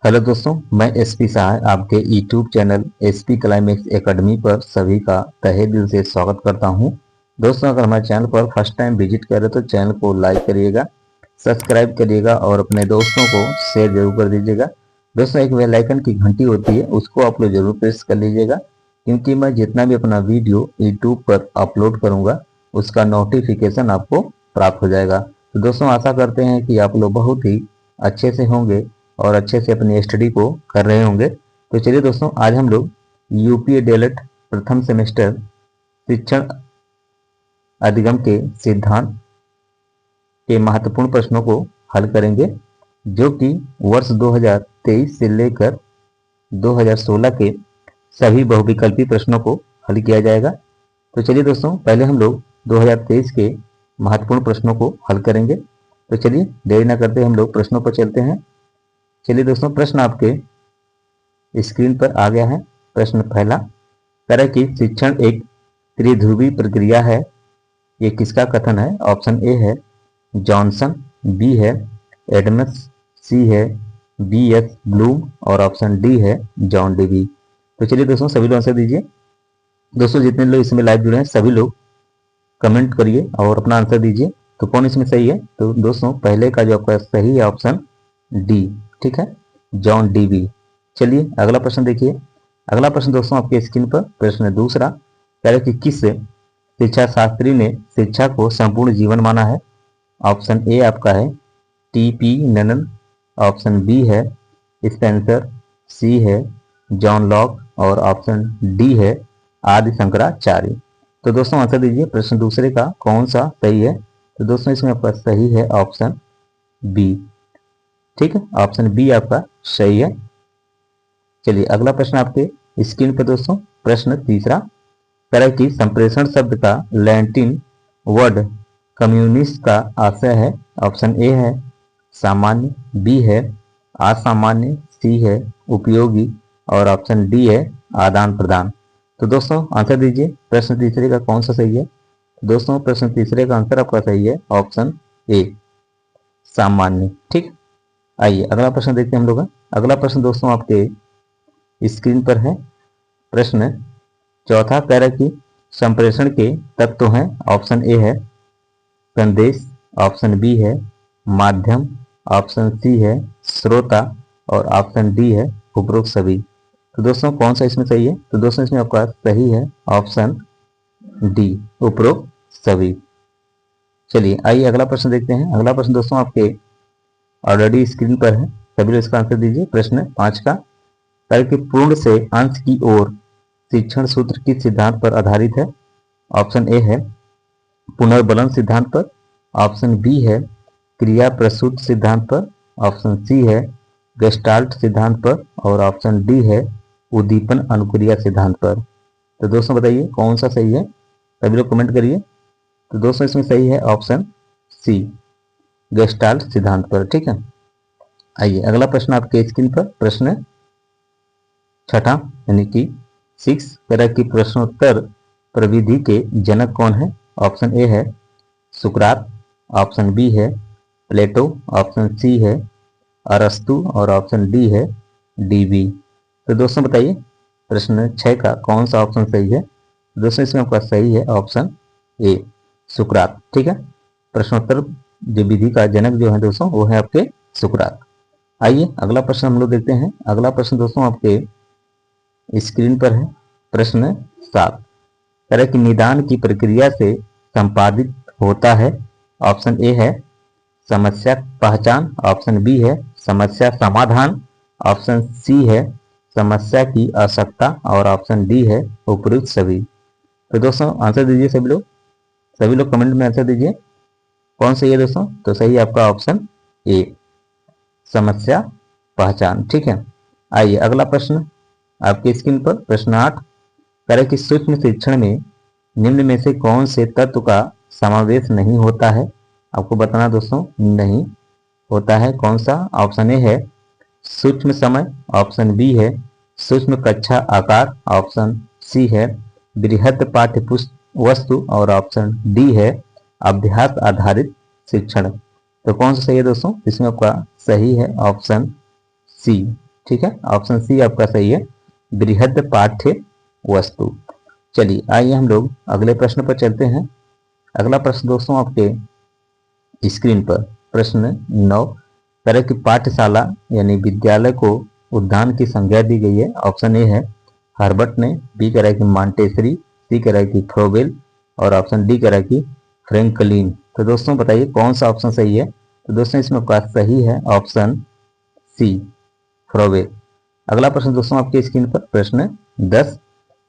Hello दोस्तों, मैं SP Shah आपके YouTube channel SP climax academy पर सभी का तहे दिल से स्वागत करता हूं। दोस्तों, अगर हमारे चैनल पर फर्स्ट टाइम विजिट करें तो चैनल को लाइक करिएगा, सब्सक्राइब करिएगा और अपने दोस्तों को शेयर जरूर कर दीजिएगा। दोस्तों, एक बेल आइकन की घंटी होती है, उसको आप लोग जरूर प्रेस कर लीजिएगा, क्योंकि मैं जितना भी अपना वीडियो यूट्यूब पर अपलोड करूँगा उसका नोटिफिकेशन आपको प्राप्त हो जाएगा। तो दोस्तों, आशा करते हैं कि आप लोग बहुत ही अच्छे से होंगे और अच्छे से अपनी स्टडी को कर रहे होंगे। तो चलिए दोस्तों, आज हम लोग यूपी डीएलएड प्रथम सेमेस्टर शिक्षण अधिगम के सिद्धांत के महत्वपूर्ण प्रश्नों को हल करेंगे, जो कि वर्ष 2023 से लेकर 2016 के सभी बहुविकल्पी प्रश्नों को हल किया जाएगा। तो चलिए दोस्तों, पहले हम लोग 2023 के महत्वपूर्ण प्रश्नों को हल करेंगे। तो चलिए देरी न करते हम लोग प्रश्नों पर चलते हैं। चलिए दोस्तों, प्रश्न आपके स्क्रीन पर आ गया है। प्रश्न पहला, तरह की शिक्षण एक त्रिध्रुवी प्रक्रिया है, ये किसका कथन है? ऑप्शन ए है जॉनसन, बी है एडम्स, सी है बी एस ब्लूम और ऑप्शन डी है जॉन डीवी। तो चलिए दोस्तों, सभी लोग आंसर दीजिए। दोस्तों, जितने लोग इसमें लाइव जुड़े हैं सभी लोग कमेंट करिए और अपना आंसर दीजिए। तो कौन इसमें सही है? तो दोस्तों, पहले का जो आपका सही है ऑप्शन डी, ठीक है, जॉन डीवी। चलिए अगला प्रश्न देखिए। अगला प्रश्न दोस्तों आपके स्क्रीन पर प्रश्न दूसरा, कह रहे कि किस शिक्षा शास्त्री ने शिक्षा को संपूर्ण जीवन माना है? ऑप्शन ए आपका है टी.पी. ननन, ऑप्शन बी है स्पेंसर, सी है जॉन लॉक और ऑप्शन डी है आदि शंकराचार्य। तो दोस्तों आंसर दीजिए, प्रश्न दूसरे का कौन सा सही है? तो दोस्तों इसमें आपका सही है ऑप्शन बी, ठीक है, ऑप्शन बी आपका सही है। चलिए अगला प्रश्न आपके स्क्रीन पर दोस्तों, प्रश्न तीसरा, तरह की संप्रेषण शब्द का लैटिन वर्ड कम्युनिस्ट का आशय है? ऑप्शन ए है सामान्य, बी है असामान्य, सी है उपयोगी और ऑप्शन डी है आदान प्रदान। तो दोस्तों आंसर दीजिए, प्रश्न तीसरे का कौन सा सही है? दोस्तों प्रश्न तीसरे का आंसर आपका सही है ऑप्शन ए, सामान्य, ठीक। आइए अगला प्रश्न देखते हैं हम लोग। अगला प्रश्न दोस्तों आपके स्क्रीन पर है। प्रश्न चौथा, कह रहा है कि संप्रेषण के तत्व हैं। ऑप्शन ए है संदेश, ऑप्शन बी है माध्यम, ऑप्शन सी है श्रोता और ऑप्शन डी है उपरोक्त सभी। तो दोस्तों कौन सा इसमें सही है? तो दोस्तों इसमें आपका सही है ऑप्शन डी, उपरोक्त सभी। चलिए आइए अगला प्रश्न देखते हैं। अगला प्रश्न दोस्तों आपके ऑलरेडी स्क्रीन पर है, सभी लोग इसका आंसर दीजिए। प्रश्न 5 का, कह कि पूर्ण से अंश की ओर शिक्षण सूत्र किस सिद्धांत पर आधारित है? ऑप्शन ए है पुनर्बलन सिद्धांत पर, ऑप्शन बी है क्रिया प्रसूत सिद्धांत पर, ऑप्शन सी है गेस्टाल्ट सिद्धांत पर और ऑप्शन डी है उद्दीपन अनुक्रिया सिद्धांत पर। तो दोस्तों बताइए कौन सा सही है? सभी लोग कमेंट करिए। तो दोस्तों इसमें सही है ऑप्शन सी, गेस्टाल्ट सिद्धांत पर, ठीक है। आइए अगला प्रश्न आपके स्क्रीन पर, प्रश्न छठा यानी कि 6, तरह की प्रश्नोत्तर प्रविधि के जनक कौन है? ऑप्शन ए है सुकरात, ऑप्शन बी है प्लेटो, ऑप्शन सी है अरस्तु और ऑप्शन डी है डीवी। तो दोस्तों बताइए प्रश्न 6 का कौन सा ऑप्शन सही है? दोस्तों इसमें आपका सही है ऑप्शन ए, सुकरात, ठीक है। प्रश्नोत्तर जो विधि का जनक जो है दोस्तों वो है आपके सुकरात। आइए अगला प्रश्न हम लोग देखते हैं। अगला प्रश्न दोस्तों आपके स्क्रीन पर है। प्रश्न 7, तरह की निदान की प्रक्रिया से संपादित होता है। ऑप्शन ए है समस्या पहचान, ऑप्शन बी है समस्या समाधान, ऑप्शन सी है समस्या की आवश्यकता और ऑप्शन डी है उपयुक्त सभी। तो दोस्तों आंसर दीजिए सभी लोग कमेंट में आंसर दीजिए कौन सही है दोस्तों? तो सही है आपका ऑप्शन ए, समस्या पहचान, ठीक है। आइए अगला प्रश्न आपके स्क्रीन पर, प्रश्न 8, करें कि सूक्ष्म शिक्षण में निम्न में से कौन से तत्व का समावेश नहीं होता है? आपको बताना दोस्तों नहीं होता है कौन सा? ऑप्शन ए है सूक्ष्म समय, ऑप्शन बी है सूक्ष्म कक्षा आकार, ऑप्शन सी है बृहत पाठ्य वस्तु और ऑप्शन डी है अभ्यास आधारित शिक्षण। तो कौन सा सही है दोस्तों? इसमें आपका सही है ऑप्शन सी, ठीक है, ऑप्शन सी आपका सही है, बृहद पाठ्य वस्तु। चलिए आइए हम लोग अगले प्रश्न पर चलते हैं। अगला प्रश्न दोस्तों आपके स्क्रीन पर प्रश्न 9, तरह की पाठशाला यानी विद्यालय को उद्यान की संज्ञा दी गई है। ऑप्शन ए है हर्बर्ट ने, बी कह रहा है कि मॉन्टेसरी, सी कह रहा है कि फ्रोबेल और ऑप्शन डी कह रहा है कि फ्रैंकलिन। तो दोस्तों बताइए कौन सा ऑप्शन सही है। तो दोस्तों इसमें आपका सही है ऑप्शन सी, फ्रोबेल। अगला प्रश्न दोस्तों आपके स्क्रीन पर प्रश्न 10।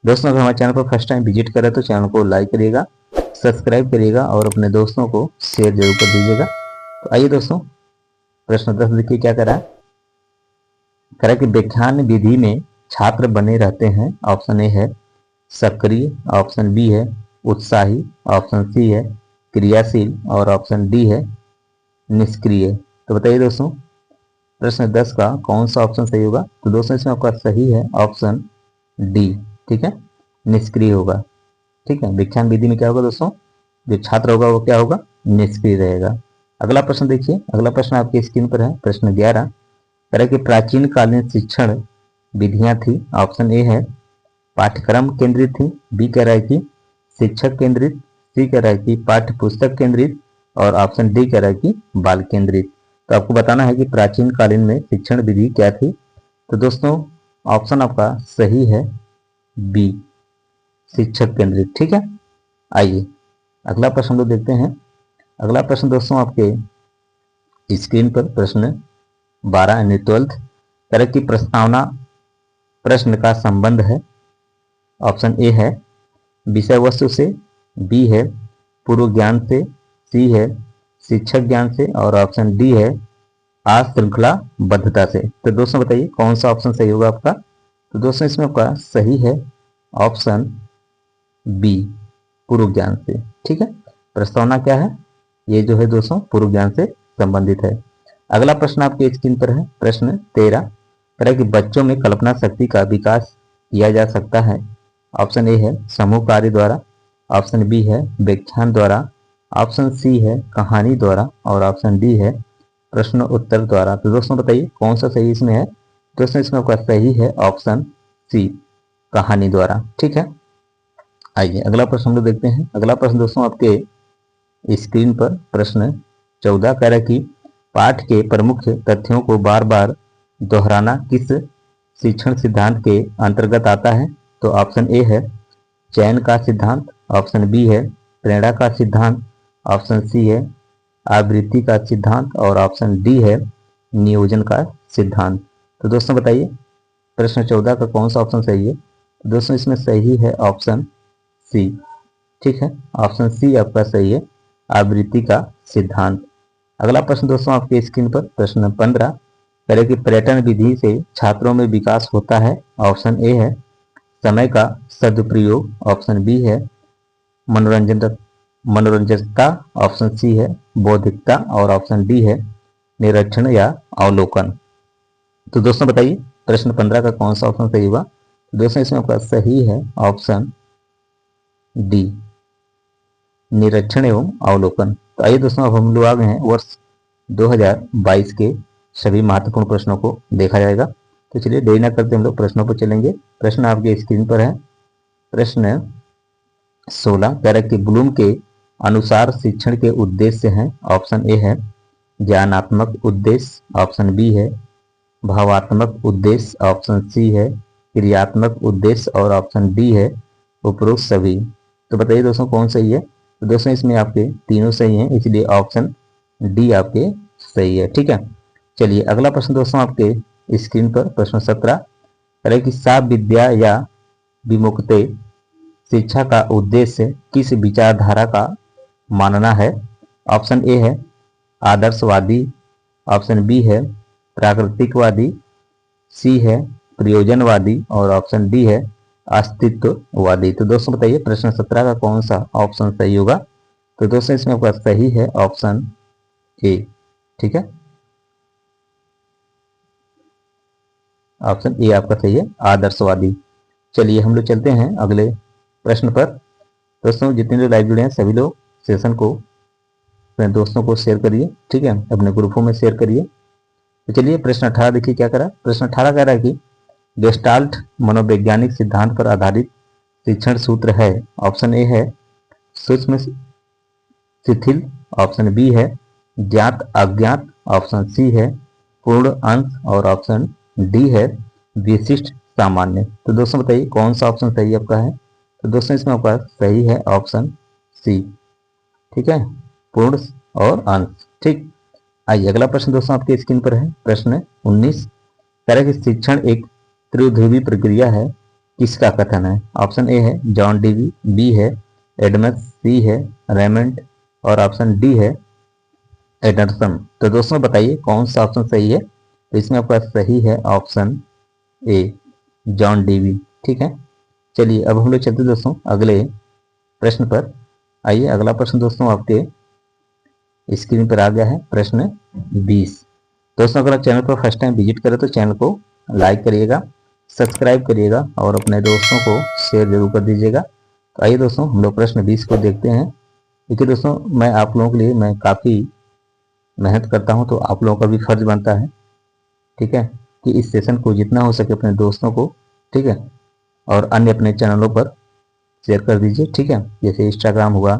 दोस्तों अगर हमारे चैनल पर फर्स्ट टाइम विजिट करें तो चैनल को लाइक करिएगा, सब्सक्राइब करिएगा और अपने दोस्तों को शेयर जरूर कर दीजिएगा। तो आइए दोस्तों प्रश्न 10 देखिए क्या कह रहा है। कह रहा है कि व्याख्यान विधि में छात्र बने रहते हैं। ऑप्शन ए है सक्रिय, ऑप्शन बी है उत्साही, ऑप्शन सी है क्रियाशील और ऑप्शन डी है निष्क्रिय। तो बताइए दोस्तों प्रश्न 10 का कौन सा ऑप्शन सही होगा। तो दोस्तों इसमें आपका सही है ऑप्शन डी, ठीक है, निष्क्रिय होगा। ठीक है, व्याख्यान विधि में क्या होगा दोस्तों, जो छात्र होगा वो क्या होगा, निष्क्रिय रहेगा। अगला प्रश्न देखिए, अगला प्रश्न आपकी स्क्रीन पर है प्रश्न 11। तरह की प्राचीन कालीन शिक्षण विधियां थी। ऑप्शन ए है पाठ्यक्रम केंद्रित थी, बी कह रहा है कि शिक्षक केंद्रित, सी कह रहा है कि पाठ्य पुस्तक केंद्रित और ऑप्शन डी कह रहा है कि बाल केंद्रित। तो आपको बताना है कि प्राचीन कालीन में शिक्षण विधि क्या थी। तो दोस्तों ऑप्शन आपका सही है बी, शिक्षक केंद्रित। ठीक है, आइए अगला प्रश्न लोग देखते हैं। अगला प्रश्न दोस्तों आपके स्क्रीन पर प्रश्न 12 यानी 12th, तरह की प्रस्तावना प्रश्न का संबंध है। ऑप्शन ए है विषय वस्तु से, बी है पूर्व ज्ञान से, सी है शिक्षक ज्ञान से और ऑप्शन डी है अश्रृंखलाबद्धता से। तो दोस्तों बताइए कौन सा ऑप्शन सही होगा आपका। तो दोस्तों इसमें आपका सही है ऑप्शन बी, पूर्व ज्ञान से। ठीक है, प्रस्तावना क्या है, ये जो है दोस्तों पूर्व ज्ञान से संबंधित है। अगला प्रश्न आपके स्क्रीन पर है प्रश्न 13। तरह कि बच्चों में कल्पना शक्ति का विकास किया जा सकता है। ऑप्शन ए है समूह कार्य द्वारा, ऑप्शन बी है व्याख्यान द्वारा, ऑप्शन सी है कहानी द्वारा और ऑप्शन डी है प्रश्न उत्तर द्वारा। तो दोस्तों बताइए कौन सा सही इसमें है। दोस्तों इसमें आपका सही है ऑप्शन सी, कहानी द्वारा। ठीक है, आइए अगला प्रश्न हम लोग देखते हैं। अगला प्रश्न दोस्तों आपके स्क्रीन पर प्रश्न 14 कह रहा है कि पाठ के प्रमुख तथ्यों को बार बार दोहराना किस शिक्षण सिद्धांत के अंतर्गत आता है। तो ऑप्शन ए है चयन का सिद्धांत, ऑप्शन बी है प्रेरणा का सिद्धांत, ऑप्शन सी है आवृत्ति का सिद्धांत और ऑप्शन डी है नियोजन का सिद्धांत। तो दोस्तों बताइए प्रश्न 14 का कौन सा ऑप्शन सही है। तो दोस्तों इसमें सही है ऑप्शन सी। ठीक है, ऑप्शन सी आपका सही है, आवृत्ति का सिद्धांत। अगला प्रश्न दोस्तों आपके स्क्रीन पर प्रश्न 15, तरह की पर्यटन विधि से छात्रों में विकास होता है। ऑप्शन ए है समय का सदुपयोग, ऑप्शन बी है मनोरंजकता, ऑप्शन सी है बौद्धिकता और ऑप्शन डी है निरीक्षण या अवलोकन। तो दोस्तों बताइए प्रश्न 15 का कौन सा ऑप्शन सही होगा। दोस्तों इसमें आपका सही है ऑप्शन डी, निरीक्षण एवं अवलोकन। तो आइए दोस्तों अब हम लोग आ गए हैं वर्ष 2022 के सभी महत्वपूर्ण प्रश्नों को देखा जाएगा। तो चलिए देरी न करते हम लोग प्रश्नों पर चलेंगे। प्रश्न आपके स्क्रीन पर है प्रश्न 16, कह रहा है कि ब्लूम के अनुसार शिक्षण के उद्देश्य हैं। ऑप्शन ए है ज्ञानात्मक उद्देश्य, ऑप्शन बी है भावात्मक उद्देश्य, ऑप्शन सी है क्रियात्मक उद्देश्य और ऑप्शन डी है उपरोक्त सभी। तो बताइए दोस्तों कौन सही है। तो दोस्तों इसमें आपके तीनों सही हैं, इसलिए ऑप्शन डी आपके सही है। ठीक है, चलिए अगला प्रश्न दोस्तों आपके स्क्रीन पर प्रश्न 17, कह कि साफ विद्या या विमुक्ति शिक्षा का उद्देश्य किस विचारधारा का मानना है। ऑप्शन ए है आदर्शवादी, ऑप्शन बी है प्राकृतिकवादी, सी है प्रयोजनवादी और ऑप्शन डी है अस्तित्ववादी। तो दोस्तों बताइए प्रश्न 17 का कौन सा ऑप्शन सही होगा। तो दोस्तों इसमें आपका सही है ऑप्शन ए। ठीक है, ऑप्शन ए आपका सही है, आदर्शवादी। चलिए हम लोग चलते हैं अगले प्रश्न पर। दोस्तों जितने लोग लाइव जुड़े हैं सभी लोग सेशन को अपने दोस्तों को शेयर करिए। ठीक है, अपने ग्रुपों में शेयर करिए तो चलिए प्रश्न 18 देखिए क्या करा। प्रश्न 18 कह रहा है कि गेस्टाल्ट मनोवैज्ञानिक सिद्धांत पर आधारित शिक्षण सूत्र है। ऑप्शन ए है सूक्ष्म शिथिल, ऑप्शन बी है ज्ञात अज्ञात, ऑप्शन सी है पूर्ण अंश और ऑप्शन डी है विशिष्ट सामान्य। तो दोस्तों बताइए कौन सा ऑप्शन सही आपका है। तो दोस्तों इसमें आपका सही है ऑप्शन सी, ठीक है, पूर्ण और अंश। ठीक, आइए अगला प्रश्न दोस्तों आपके स्क्रीन पर है। प्रश्न 19 कह रहा है कि शिक्षण एक त्रिध्रुवी प्रक्रिया है, किसका कथन है। ऑप्शन ए है जॉन डीवी, बी है एडमस, सी है रेमंड और ऑप्शन डी है एडरसन। तो दोस्तों बताइए कौन सा ऑप्शन सही है। तो इसमें आपका सही है ऑप्शन ए जॉन डीवी। ठीक है, चलिए अब हम लोग चलते दोस्तों अगले प्रश्न पर। आइए अगला प्रश्न दोस्तों आपके स्क्रीन पर आ गया है। प्रश्न 20 दोस्तों, अगर आप चैनल पर फर्स्ट टाइम विजिट करें तो चैनल को लाइक करिएगा, सब्सक्राइब करिएगा और अपने दोस्तों को शेयर जरूर कर दीजिएगा। तो आइए दोस्तों हम लोग प्रश्न 20 को देखते हैं। देखिए दोस्तों, मैं आप लोगों के लिए मैं काफ़ी मेहनत करता हूं, तो आप लोगों का भी फर्ज बनता है, ठीक है, कि इस सेशन को जितना हो सके अपने दोस्तों को, ठीक है, और अन्य अपने चैनलों पर शेयर कर दीजिए। ठीक है, जैसे इंस्टाग्राम हुआ,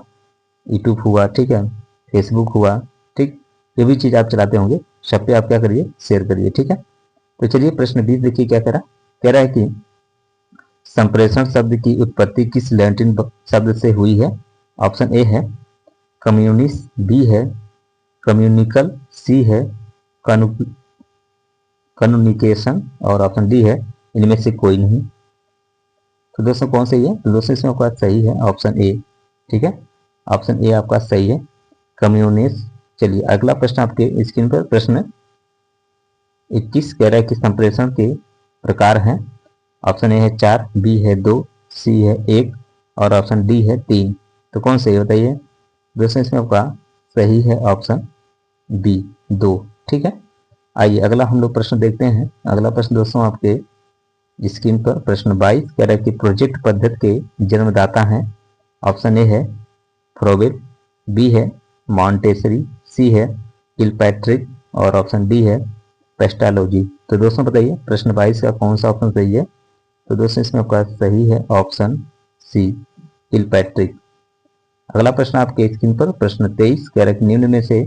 यूट्यूब हुआ, ठीक है, फेसबुक हुआ, ठीक, जो भी चीज़ आप चलाते होंगे सब पे आप क्या करिए, शेयर करिए। ठीक है, तो चलिए प्रश्न 20 देखिए क्या कह रहा है कि संप्रेषण शब्द की उत्पत्ति किस लैटिन शब्द से हुई है। ऑप्शन ए है कम्युनिस, बी है कम्युनिकल, सी है कम्युनिकेशन और ऑप्शन डी है इनमें से कोई नहीं। तो दोस्तों कौन सही है। तो दोस्तों इसमें आपका सही है ऑप्शन ए। ठीक है, ऑप्शन ए आपका सही है कम्युनिस्ट। चलिए अगला प्रश्न आपके स्क्रीन पर प्रश्न 21 कह रहा है कि संप्रेषण के प्रकार हैं। ऑप्शन ए है 4, बी है 2, सी है 1 और ऑप्शन डी है 3। तो कौन सही बताइए। दोस्तों इसमें आपका सही है ऑप्शन बी 2। ठीक है, आइए अगला हम लोग प्रश्न देखते हैं। अगला प्रश्न दोस्तों आपके स्क्रीन पर प्रश्न 22 कह रहा है कि प्रोजेक्ट पद्धति के जन्मदाता हैं। ऑप्शन ए है फ्रोबेल, बी है मॉन्टेसरी, सी है किलपैट्रिक और ऑप्शन डी है पेस्टालोजी। तो दोस्तों बताइए प्रश्न 22 का कौन सा ऑप्शन सही है। तो दोस्तों इसमें आपका सही है ऑप्शन सी किलपैट्रिक। अगला प्रश्न आपके स्क्रीन पर प्रश्न 23 कह रहा है कि निम्न में से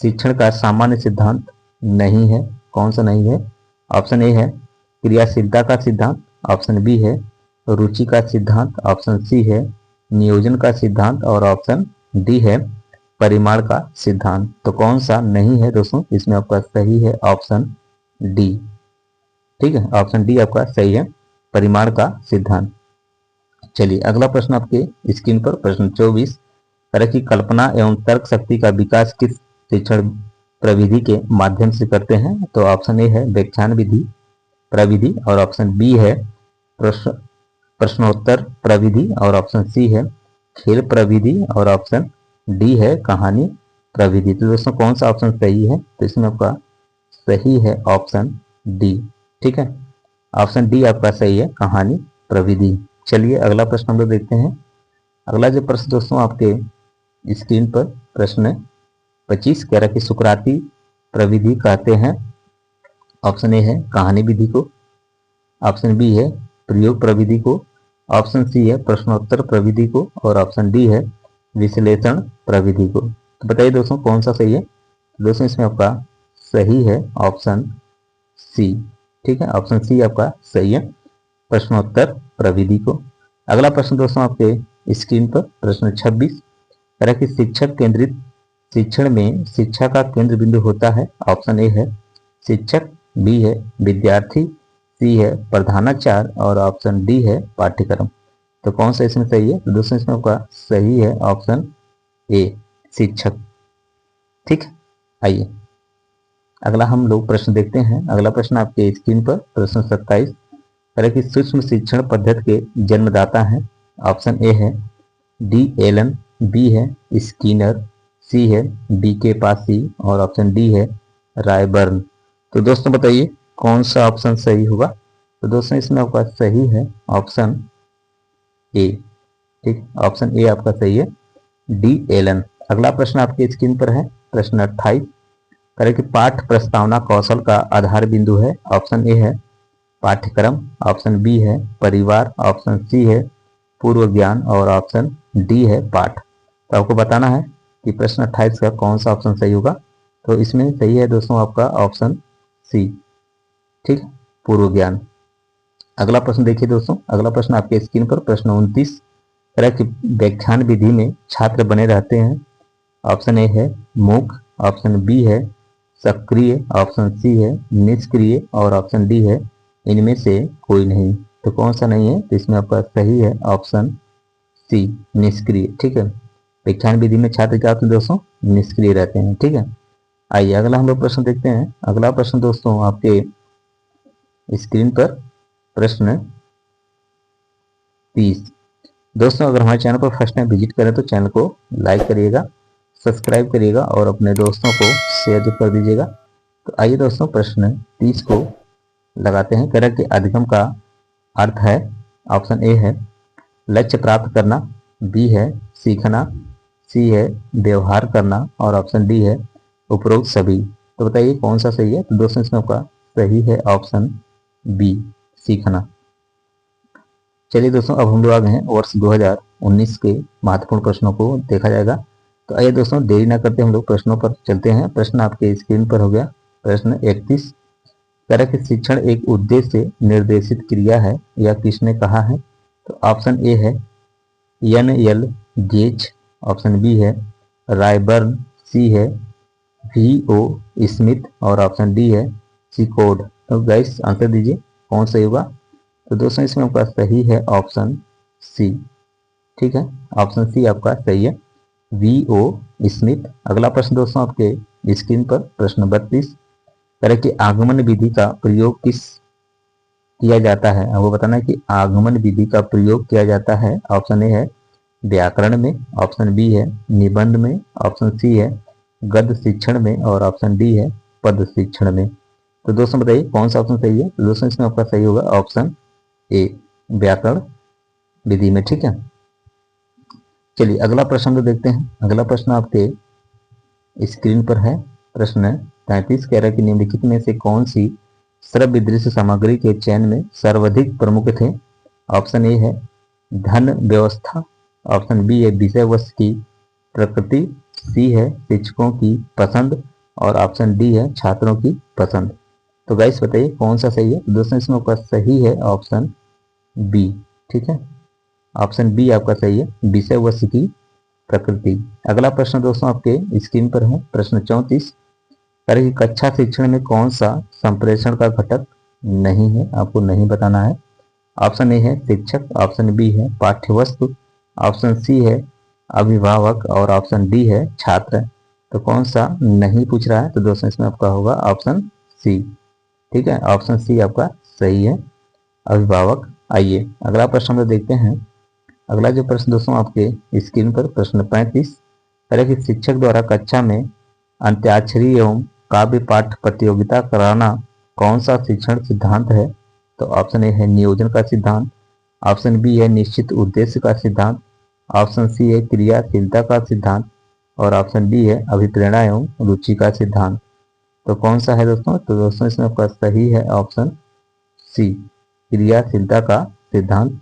शिक्षण का सामान्य सिद्धांत नहीं है, कौन सा नहीं है। ऑप्शन ए है क्रियाशीलता का सिद्धांत, ऑप्शन बी है रुचि का सिद्धांत, ऑप्शन सी है नियोजन का सिद्धांत और ऑप्शन डी है परिमाण का सिद्धांत। तो कौन सा नहीं है दोस्तों। इसमें आपका सही है ऑप्शन डी। ठीक है, ऑप्शन डी आपका सही है परिमाण का सिद्धांत। चलिए अगला प्रश्न आपके स्क्रीन पर प्रश्न 24 तरह की कल्पना एवं तर्क शक्ति का विकास किस शिक्षण प्रविधि के माध्यम से करते हैं। तो ऑप्शन ए है व्याख्यान विधि प्रविधि और ऑप्शन बी है प्रश्नोत्तर प्रविधि और ऑप्शन सी है खेल प्रविधि और ऑप्शन डी है कहानी प्रविधि। तो दोस्तों कौन सा ऑप्शन सही है। तो इसमें आपका सही है ऑप्शन डी। ठीक है, ऑप्शन डी आपका सही है कहानी प्रविधि। चलिए अगला प्रश्न हम लोग देखते हैं। अगला जो प्रश्न दोस्तों आपके स्क्रीन पर प्रश्न 25 कह रहा है कि सुकराती प्रविधि कहते हैं। ऑप्शन ए है कहानी विधि को, ऑप्शन बी है प्रयोग प्रविधि को, ऑप्शन सी है प्रश्नोत्तर प्रविधि को और ऑप्शन डी है विश्लेषण प्रविधि को। तो बताइए दोस्तों कौन सा सही है। दोस्तों इसमें आपका सही है ऑप्शन सी। ठीक है, ऑप्शन सी आपका सही है प्रश्नोत्तर प्रविधि को। अगला प्रश्न दोस्तों आपके स्क्रीन पर प्रश्न 26 तरह की शिक्षक केंद्रित शिक्षण में शिक्षा का केंद्र बिंदु होता है। ऑप्शन ए है शिक्षक, बी है विद्यार्थी, सी है प्रधानाचार्य और ऑप्शन डी है पाठ्यक्रम। तो कौन सा इसमें सही है। तो दोस्तों इसमें आपका सही है ऑप्शन ए शिक्षक। ठीक, आइए अगला हम लोग प्रश्न देखते हैं। अगला प्रश्न आपके स्क्रीन पर प्रश्न 27 तरह की सूक्ष्म शिक्षण पद्धति के जन्मदाता हैं। ऑप्शन ए है डी एलन, बी है स्किनर, सी है बी के पासी और ऑप्शन डी है रायबर्न। तो दोस्तों बताइए कौन सा ऑप्शन सही होगा। तो दोस्तों इसमें आपका सही है ऑप्शन ए। ठीक, ऑप्शन ए आपका सही है डी एलन। अगला प्रश्न आपके स्क्रीन पर है प्रश्न 28 करें कि पाठ प्रस्तावना कौशल का आधार बिंदु है। ऑप्शन ए है पाठ्यक्रम, ऑप्शन बी है परिवार, ऑप्शन सी है पूर्व ज्ञान और ऑप्शन डी है पाठ। तो आपको बताना है कि प्रश्न 28 का कौन सा ऑप्शन सही होगा। तो इसमें सही है दोस्तों आपका ऑप्शन सी, ठीक, पूर्व ज्ञान। अगला प्रश्न देखिए दोस्तों, अगला प्रश्न आपके स्क्रीन पर प्रश्न 29 तरह की व्याख्यान विधि में छात्र बने रहते हैं। ऑप्शन ए है मूक, ऑप्शन बी है सक्रिय, ऑप्शन सी है निष्क्रिय और ऑप्शन डी है इनमें से कोई नहीं। तो कौन सा नहीं है, तो इसमें आपका सही है ऑप्शन सी, निष्क्रिय। ठीक है, व्याख्यान विधि में छात्र क्या होते हैं दोस्तों, निष्क्रिय रहते हैं। ठीक है, आइए अगला हम लोग प्रश्न देखते हैं। अगला प्रश्न दोस्तों आपके स्क्रीन पर प्रश्न 30। दोस्तों अगर हमारे चैनल पर फर्स्ट टाइम विजिट करें तो चैनल को लाइक करिएगा, सब्सक्राइब करिएगा और अपने दोस्तों को शेयर भी कर दीजिएगा। तो आइए दोस्तों प्रश्न 30 को लगाते हैं। कह कि अधिगम का अर्थ है, ऑप्शन ए है लक्ष्य प्राप्त करना, बी है सीखना, सी है व्यवहार करना और ऑप्शन डी है उपरोक्त सभी। तो बताइए कौन सा सही है। तो दोस्तों इसमें आपका सही है ऑप्शन बी, सीखना। चलिए दोस्तों अब हम लोग आ गए हैं वर्ष 2019 के महत्वपूर्ण प्रश्नों को देखा जाएगा। तो आइए दोस्तों देरी ना करते हम लोग प्रश्नों पर चलते हैं। प्रश्न आपके स्क्रीन पर हो गया प्रश्न 31। तरह कि शिक्षण एक उद्देश्य से निर्देशित क्रिया है, यह किसने कहा है। तो ऑप्शन ए है NL गेज, ऑप्शन बी है रायबर्न, सी है VO स्मिथ और ऑप्शन डी है सीकोड। तो गाइस आंसर दीजिए कौन सही होगा। तो दोस्तों इसमें आपका सही है ऑप्शन सी, ठीक है, ऑप्शन सी आपका सही है VO स्मिथ। अगला प्रश्न दोस्तों आपके स्क्रीन पर प्रश्न 32। तरह की आगमन विधि का प्रयोग किया जाता है। आपको बताना है कि आगमन विधि का प्रयोग किया जाता है। ऑप्शन ए है व्याकरण में, ऑप्शन बी है निबंध में, ऑप्शन सी है गद्य शिक्षण में और ऑप्शन डी है पद शिक्षण में। तो दोस्तों बताइए कौन सा ऑप्शन सही है। तो दोस्तों इसमें आपका सही होगा ऑप्शन ए, व्याकरण विधि में। ठीक है, चलिए अगला प्रश्न तो देखते हैं। अगला प्रश्न आपके स्क्रीन पर है प्रश्न 33। कह रहा है कि निम्नलिखित में से कौन सी श्रव्य दृश्य सामग्री के चयन में सर्वाधिक प्रमुख थे। ऑप्शन ए है धन व्यवस्था, ऑप्शन बी है विषय वस्तु की प्रकृति, सी है शिक्षकों की पसंद और ऑप्शन डी है छात्रों की पसंद। तो गाइस बताइए कौन सा सही है। दोस्तों इसमें आपका सही है ऑप्शन बी, ठीक है, ऑप्शन बी आपका सही है विषय वस्तु की प्रकृति। अगला प्रश्न दोस्तों आपके स्क्रीन पर है प्रश्न 34। कि कक्षा शिक्षण में कौन सा संप्रेषण का घटक नहीं है, आपको नहीं बताना है। ऑप्शन ए है शिक्षक, ऑप्शन बी है पाठ्यवस्तु, ऑप्शन सी है अभिभावक और ऑप्शन डी है छात्र। तो कौन सा नहीं पूछ रहा है। तो दोस्तों इसमें आपका होगा ऑप्शन सी, ठीक है, ऑप्शन सी आपका सही है अभिभावक। आइए अगला प्रश्न हम लोग देखते हैं। अगला जो प्रश्न दोस्तों आपके स्क्रीन पर प्रश्न 35। कि शिक्षक द्वारा कक्षा में अंत्याक्षरी एवं काव्य पाठ प्रतियोगिता कराना कौन सा शिक्षण सिद्धांत है। तो ऑप्शन ए है नियोजन का सिद्धांत, ऑप्शन बी है निश्चित उद्देश्य का सिद्धांत, ऑप्शन सी है क्रियाशीलता का सिद्धांत और ऑप्शन डी है अभिप्रेरणा एवं रुचि का सिद्धांत। तो कौन सा है दोस्तों। तो दोस्तों इसमें आपका सही है ऑप्शन सी, क्रियाशीलता का सिद्धांत।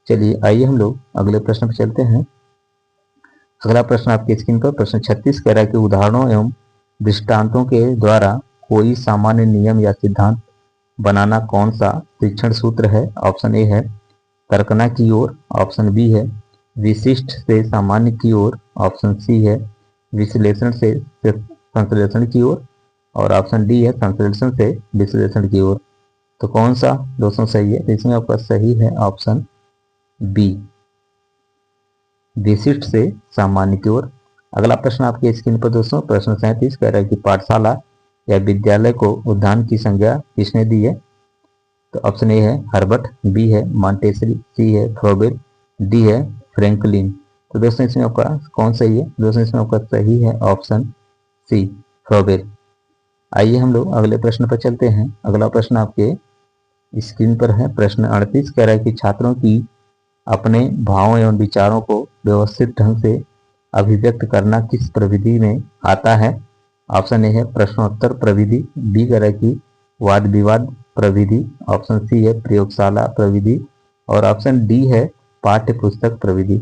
चलिए आइए हम लोग अगले प्रश्न पर चलते हैं। अगला प्रश्न आपके स्क्रीन पर प्रश्न 36 कह रहा है कि उदाहरणों एवं दृष्टांतों के द्वारा कोई सामान्य नियम या सिद्धांत बनाना कौन सा शिक्षण सूत्र है। ऑप्शन ए है कल्पना की ओर, ऑप्शन बी है विशिष्ट से सामान्य की ओर, ऑप्शन सी है विश्लेषण से संश्लेषण की ओर और ऑप्शन डी है संश्लेषण से विश्लेषण की ओर। तो कौन सा दोस्तों सही है। तो इसमें आपका सही है ऑप्शन बी, विशिष्ट से सामान्य की ओर। अगला प्रश्न आपके स्क्रीन पर दोस्तों प्रश्न 37 कह रहा है कि पाठशाला या विद्यालय को उद्यान की संज्ञा किसने दी है। तो ऑप्शन ए है हर्बर्ट, बी है मॉन्टेसरी, सी है फ्रोबेल, डी है फ्रैंकलिन। तो दोस्तों इसमें आपका कौन सही है। दोस्तों इसमें आपका सही है ऑप्शन सी, फ्रोबेल। आइए हम लोग अगले प्रश्न पर चलते हैं। अगला प्रश्न आपके स्क्रीन पर है प्रश्न 38 कह रहा है कि छात्रों की अपने भावों एवं विचारों को व्यवस्थित ढंग से अभिव्यक्त करना किस प्रविधि में आता है। ऑप्शन ए है प्रश्नोत्तर प्रविधि, बी कह रहा है कि वाद विवाद प्रविधि, ऑप्शन सी है प्रयोगशाला प्रविधि और ऑप्शन डी है पाठ्य पुस्तक प्रविधि।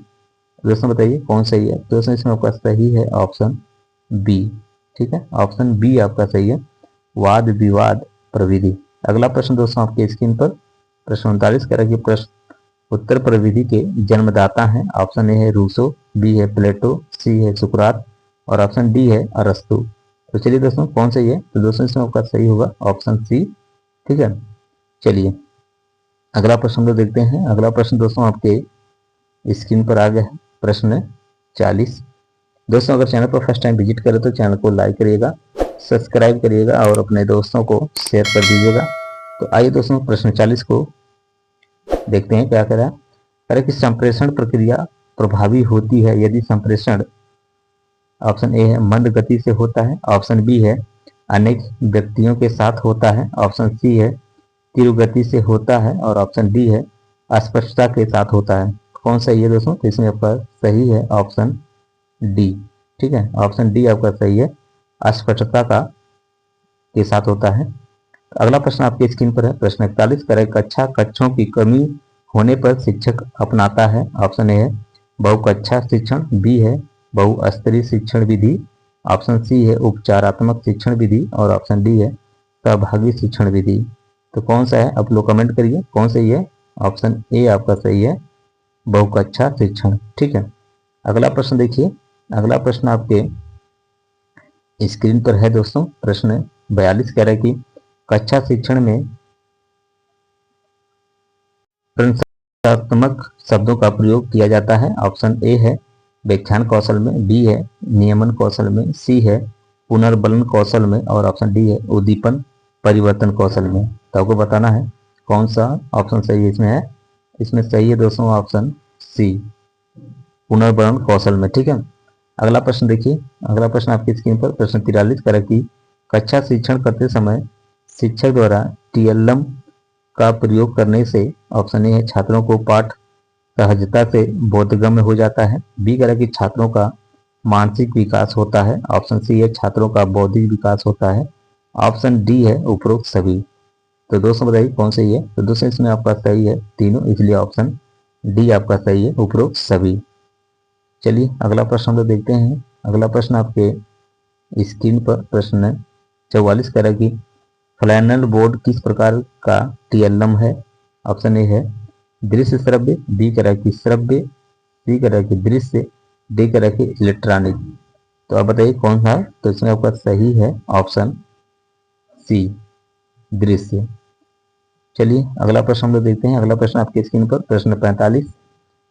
दोस्तों बताइए कौन सही है। दोस्तों इसमें आपका सही है ऑप्शन बी। ठीक है, ऑप्शन बी आपका सही है, वाद विवाद प्रविधि। अगला प्रश्न दोस्तों आपके स्क्रीन पर प्रश्न 39 कह रहा है कि प्रश्न उत्तर प्रविधि के जन्मदाता हैं। ऑप्शन ए है रूसो, बी है प्लेटो, सी है सुकरात और ऑप्शन डी है अरस्तु। तो चलिए दोस्तों कौन सही है। तो दोस्तों इसमें आपका सही होगा ऑप्शन सी। ठीक है, चलिए अगला प्रश्न हम लोग देखते हैं। अगला प्रश्न दोस्तों आपके स्क्रीन पर आ गया है, प्रश्न 40। दोस्तों अगर चैनल पर फर्स्ट टाइम विजिट करें तो चैनल को लाइक करिएगा, सब्सक्राइब करिएगा और अपने दोस्तों को शेयर कर दीजिएगा। तो आइए दोस्तों प्रश्न 40 को देखते हैं क्या कह रहा है। कह रहा है कि संप्रेषण प्रक्रिया प्रभावी होती है यदि संप्रेषण, ऑप्शन ए है मंद गति से होता है, ऑप्शन बी है अनेक व्यक्तियों के साथ होता है, ऑप्शन सी है तीव्र गति से होता है और ऑप्शन डी है अस्पष्टता के साथ होता है। कौन सही है दोस्तों। तो इसमें आपका सही है ऑप्शन डी। ठीक है, ऑप्शन डी आपका सही है, अस्पष्टता का के साथ होता है। अगला प्रश्न आपके स्क्रीन पर है, प्रश्न 41 करें कक्षा कक्षों की कमी होने पर शिक्षक अपनाता है। ऑप्शन ए है बहुकक्षा शिक्षण, बी है बहुस्तरीय शिक्षण विधि, ऑप्शन सी है उपचारात्मक शिक्षण विधि और ऑप्शन डी है सहभागी शिक्षण विधि। तो कौन सा है आप लोग कमेंट करिए कौन सही है। ऑप्शन ए आपका सही है, बहुकक्षा शिक्षण। ठीक है, अगला प्रश्न देखिए। अगला प्रश्न आपके स्क्रीन पर है दोस्तों, प्रश्न 42 कह रहा है कि कक्षा शिक्षण में प्रश्नात्मक शब्दों का प्रयोग किया जाता है। ऑप्शन ए है व्याख्यान कौशल में, बी है नियमन कौशल में, सी है पुनर्बलन कौशल में और ऑप्शन डी है उद्दीपन परिवर्तन कौशल में। तो आपको बताना है कौन सा ऑप्शन सही इसमें है। इसमें सही है दोस्तों ऑप्शन सी, पुनर्बलन कौशल में। ठीक है, अगला प्रश्न देखिए। अगला प्रश्न आपकी स्क्रीन पर प्रश्न 43 कह रहा है कि कक्षा शिक्षण करते समय शिक्षक द्वारा टीएलएम का प्रयोग करने से, ऑप्शन ए है छात्रों को पाठ सहजता से बोधगम्य हो जाता है, बी कह रहा है कि छात्रों का मानसिक विकास होता है, ऑप्शन सी है छात्रों का बौद्धिक विकास होता है, ऑप्शन डी है उपरोक्त सभी। तो दोस्तों बताइए कौन सही है। तो दोस्तों इसमें आपका सही है तीनों, इसलिए ऑप्शन डी आपका सही है, उपरोक्त सभी। चलिए अगला प्रश्न हम लोग देखते हैं। अगला प्रश्न आपके स्क्रीन पर प्रश्न 44 कह रहा है कि फ्लैनल बोर्ड किस प्रकार का टीएलएम है। ऑप्शन ए है दृश्य श्रव्य, बी कह रहा है कि श्रव्य, सी कह रहा है कि दृश्य, डी कह रहा है कि इलेक्ट्रॉनिक। तो आप बताइए कौन सा है। तो इसमें आपका सही है ऑप्शन सी, दृश्य। चलिए अगला प्रश्न हम लोग देखते हैं। अगला प्रश्न आपके स्क्रीन पर प्रश्न 45 कह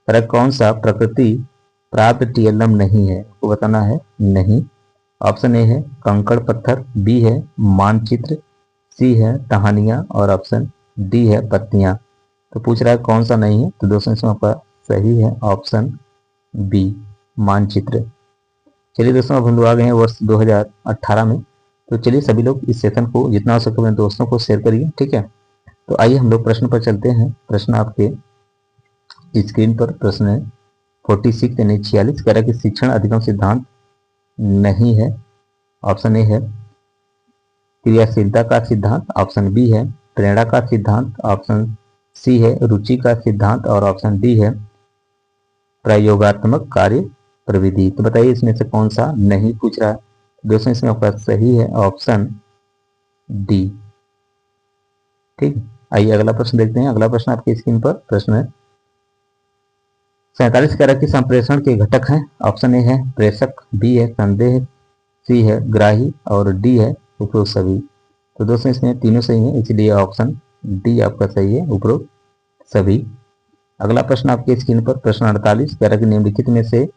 रहा है कौन सा प्रकृति प्राप्त टीएलएम नहीं है। आपको बताना है नहीं। ऑप्शन ए है कंकड़ पत्थर, बी है मानचित्र, सी है टहनियाँ और ऑप्शन डी है पत्तियां। तो पूछ रहा है कौन सा नहीं है। तो दोस्तों इसमें आपका सही है ऑप्शन बी, मानचित्र। चलिए दोस्तों अब हम लोग आ गए हैं वर्ष 2018 में। तो चलिए सभी लोग इस सेशन को जितना हो सके अपने दोस्तों को शेयर करिए। ठीक है, तो आइए हम लोग प्रश्न पर चलते हैं। प्रश्न आपके स्क्रीन पर प्रश्न 46 यानी 46 कह रहा है कि शिक्षण अधिगम सिद्धांत नहीं है। ऑप्शन ए है क्रियाशीलता का सिद्धांत, ऑप्शन बी है प्रेरणा का सिद्धांत, ऑप्शन सी है रुचि का सिद्धांत और ऑप्शन डी है प्रयोगात्मक कार्य प्रविधि। तो बताइए इसमें से कौन सा नहीं पूछ रहा है। दोस्तों इसमें आपका सही है ऑप्शन डी। ठीक, आइए अगला प्रश्न देखते हैं। अगला प्रश्न आपकी स्क्रीन पर प्रश्न 47 कह रहा है कि संप्रेषण के घटक हैं। ऑप्शन ए है प्रेषक, बी है संदेह, सी है ग्राही और डी है उपरोक्त सभी। तो दोस्तों इसमें तीनों सही है, इसलिए ऑप्शन डी आपका सही है, उपरोक्त सभी। अगला प्रश्न आपके स्क्रीन पर प्रश्न 48 कह रहा है कि निम्नलिखित में से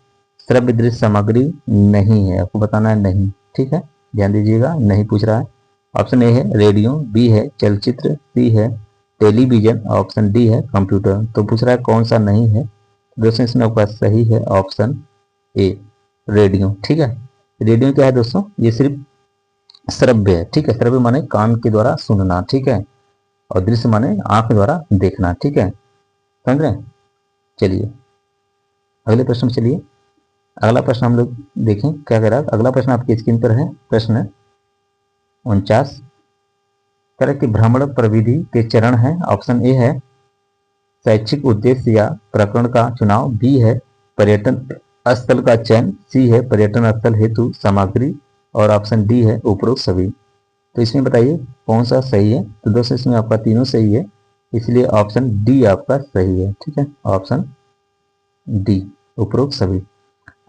श्रव्य दृश्य सामग्री नहीं है। आपको बताना है नहीं। ठीक है, ध्यान दीजिएगा, नहीं पूछ रहा है। ऑप्शन ए है रेडियो, बी है चलचित्र, सी है टेलीविजन, ऑप्शन डी है कंप्यूटर। तो पूछ रहा है कौन सा नहीं है। दोस्तों इसमें आपका सही है ऑप्शन ए, रेडियो। ठीक है, रेडियो क्या है दोस्तों, ये सिर्फ श्रव्य है। ठीक है, श्रव्य माने कान के द्वारा सुनना। ठीक है, और दृश्य माने आंख द्वारा देखना। ठीक है, समझ रहे हैं। चलिए अगले प्रश्न में चलिए। अगला प्रश्न हम लोग देखें क्या कह रहा है। अगला प्रश्न आपकी स्क्रीन पर है, प्रश्न 49 तरह की भ्रमण प्रविधि के चरण है। ऑप्शन ए है शैक्षिक उद्देश्य या प्रकरण का चुनाव, बी है पर्यटन स्थल का चयन, सी है पर्यटन स्थल हेतु सामग्री और ऑप्शन डी है उपरोक्त सभी। तो इसमें बताइए कौन सा सही है। तो दोस्तों इसमें आपका तीनों सही है, इसलिए ऑप्शन डी आपका सही है। ठीक है, ऑप्शन डी उपरोक्त सभी।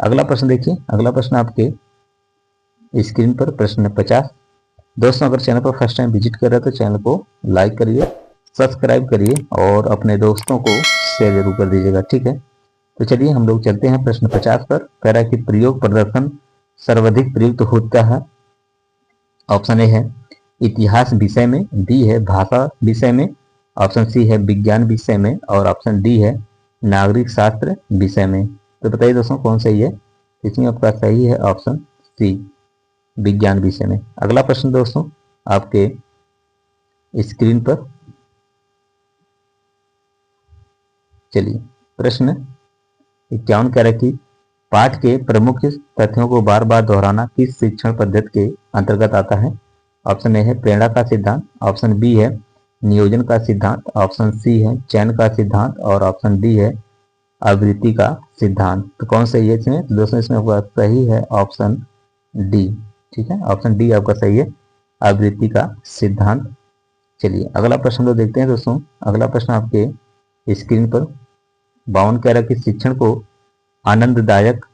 अगला प्रश्न देखिए, अगला प्रश्न आपके स्क्रीन पर प्रश्न 50। दोस्तों अगर चैनल पर फर्स्ट टाइम विजिट कर रहे हैं तो चैनल को लाइक करिए, सब्सक्राइब करिए और अपने दोस्तों को शेयर जरूर कर दीजिएगा। ठीक है, तो चलिए हम लोग चलते हैं प्रश्न 50 पर। कह रहा है कि प्रयोग प्रदर्शन सर्वाधिक प्रयुक्त होता है। ऑप्शन ए है इतिहास विषय में, बी है भाषा विषय में, ऑप्शन सी है विज्ञान विषय में और ऑप्शन डी है नागरिक शास्त्र विषय में। तो बताइए दोस्तों कौन सही है। इसमें आपका सही है ऑप्शन सी विज्ञान विषय में। अगला प्रश्न दोस्तों आपके स्क्रीन पर, चलिए प्रश्न 51 कह रहा है कि पाठ के प्रमुख तथ्यों को बार बार दोहराना किस शिक्षण पद्धति के अंतर्गत आता है। ऑप्शन ए है प्रेरणा का सिद्धांत, ऑप्शन बी है नियोजन का सिद्धांत, ऑप्शन सी है चयन का सिद्धांत और ऑप्शन डी है आवृत्ति का सिद्धांत। तो कौन सही है इसमें। तो दोस्तों इसमें आपका सही है ऑप्शन डी। ठीक है, ऑप्शन डी आपका सही है, आवृत्ति का सिद्धांत। चलिए अगला प्रश्न तो देखते हैं दोस्तों। अगला प्रश्न आपके स्क्रीन पर 52 कह रहा है कि शिक्षण को आनंददायक,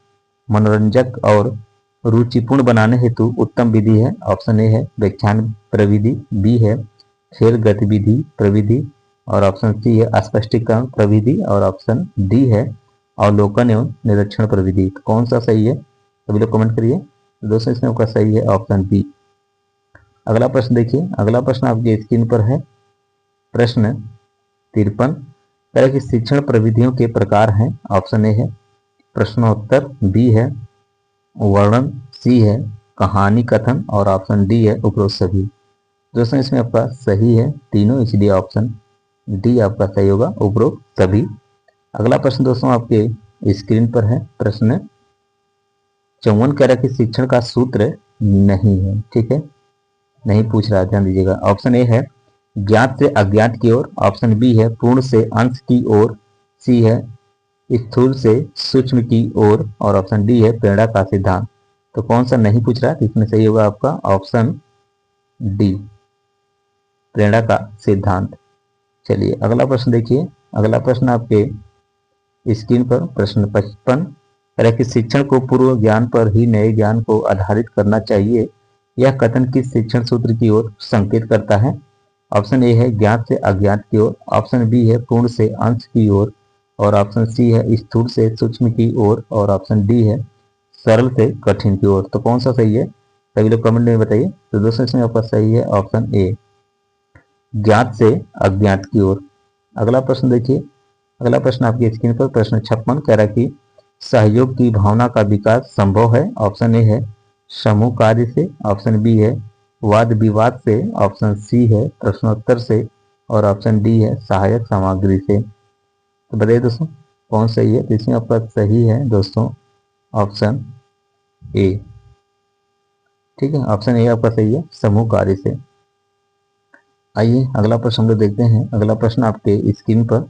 मनोरंजक और रुचिपूर्ण बनाने हेतु उत्तम विधि है। ऑप्शन ए है व्याख्यान प्रविधि, बी है खेल गतिविधि प्रविधि और ऑप्शन सी है स्पष्टीकरण प्रविधि और ऑप्शन डी है अवलोकन एवं निरीक्षण प्रविधि। तो कौन सा सही है सभी लोग कमेंट करिए। तो दोस्तों इसमें आपका सही है ऑप्शन बी। अगला प्रश्न देखिए, अगला प्रश्न आपकी स्क्रीन पर है, प्रश्न 53 तरह की शिक्षण प्रविधियों के प्रकार हैं। ऑप्शन ए है प्रश्नोत्तर, बी है वर्णन, सी है कहानी कथन और ऑप्शन डी है उपरोक्त सभी। दोस्तों इसमें आपका सही है तीनों, इसलिए ऑप्शन डी आपका सही होगा उपरोक्त सभी। अगला प्रश्न दोस्तों आपके स्क्रीन पर है, प्रश्न 54 कह रहा है कि शिक्षण का सूत्र नहीं है। ठीक है, नहीं पूछ रहा, ध्यान दीजिएगा। ऑप्शन ए है ज्ञात से अज्ञात की ओर, ऑप्शन बी है पूर्ण से अंश की ओर, सी है स्थूल से सूक्ष्म की ओर और ऑप्शन डी है प्रेरणा का सिद्धांत। तो कौन सा नहीं पूछ रहा है, इसमें सही होगा आपका ऑप्शन डी प्रेरणा का सिद्धांत। चलिए अगला प्रश्न देखिए, अगला प्रश्न आपके स्क्रीन पर प्रश्न 55 तरह की शिक्षण को पूर्व ज्ञान पर ही नए ज्ञान को आधारित करना चाहिए, यह कथन किस शिक्षण सूत्र की ओर संकेत करता है। ऑप्शन ए है ज्ञात से अज्ञात की ओर, ऑप्शन बी है पूर्ण से अंश की ओर और ऑप्शन सी है स्थूल से सूक्ष्म की ओर और ऑप्शन डी है सरल से कठिन की ओर। तो कौन सा सही है सभी लोग कमेंट में बताइए। तो दोस्तों इसमें आपका सही है ऑप्शन ए ज्ञात से अज्ञात की ओर। अगला प्रश्न देखिए, अगला प्रश्न आपकी स्क्रीन पर प्रश्न 56 कह रहा है कि सहयोग की भावना का विकास संभव है। ऑप्शन ए है समूह कार्य से, ऑप्शन बी है वाद विवाद से, ऑप्शन सी है प्रश्नोत्तर से और ऑप्शन डी है सहायक सामग्री से। तो बताइए दोस्तों कौन सही है। तो इसमें आपका सही है दोस्तों ऑप्शन ए। ठीक है, ऑप्शन ए आपका सही है समूह कार्य से। आइए अगला प्रश्न हम लोग देखते हैं। अगला प्रश्न आपके स्क्रीन पर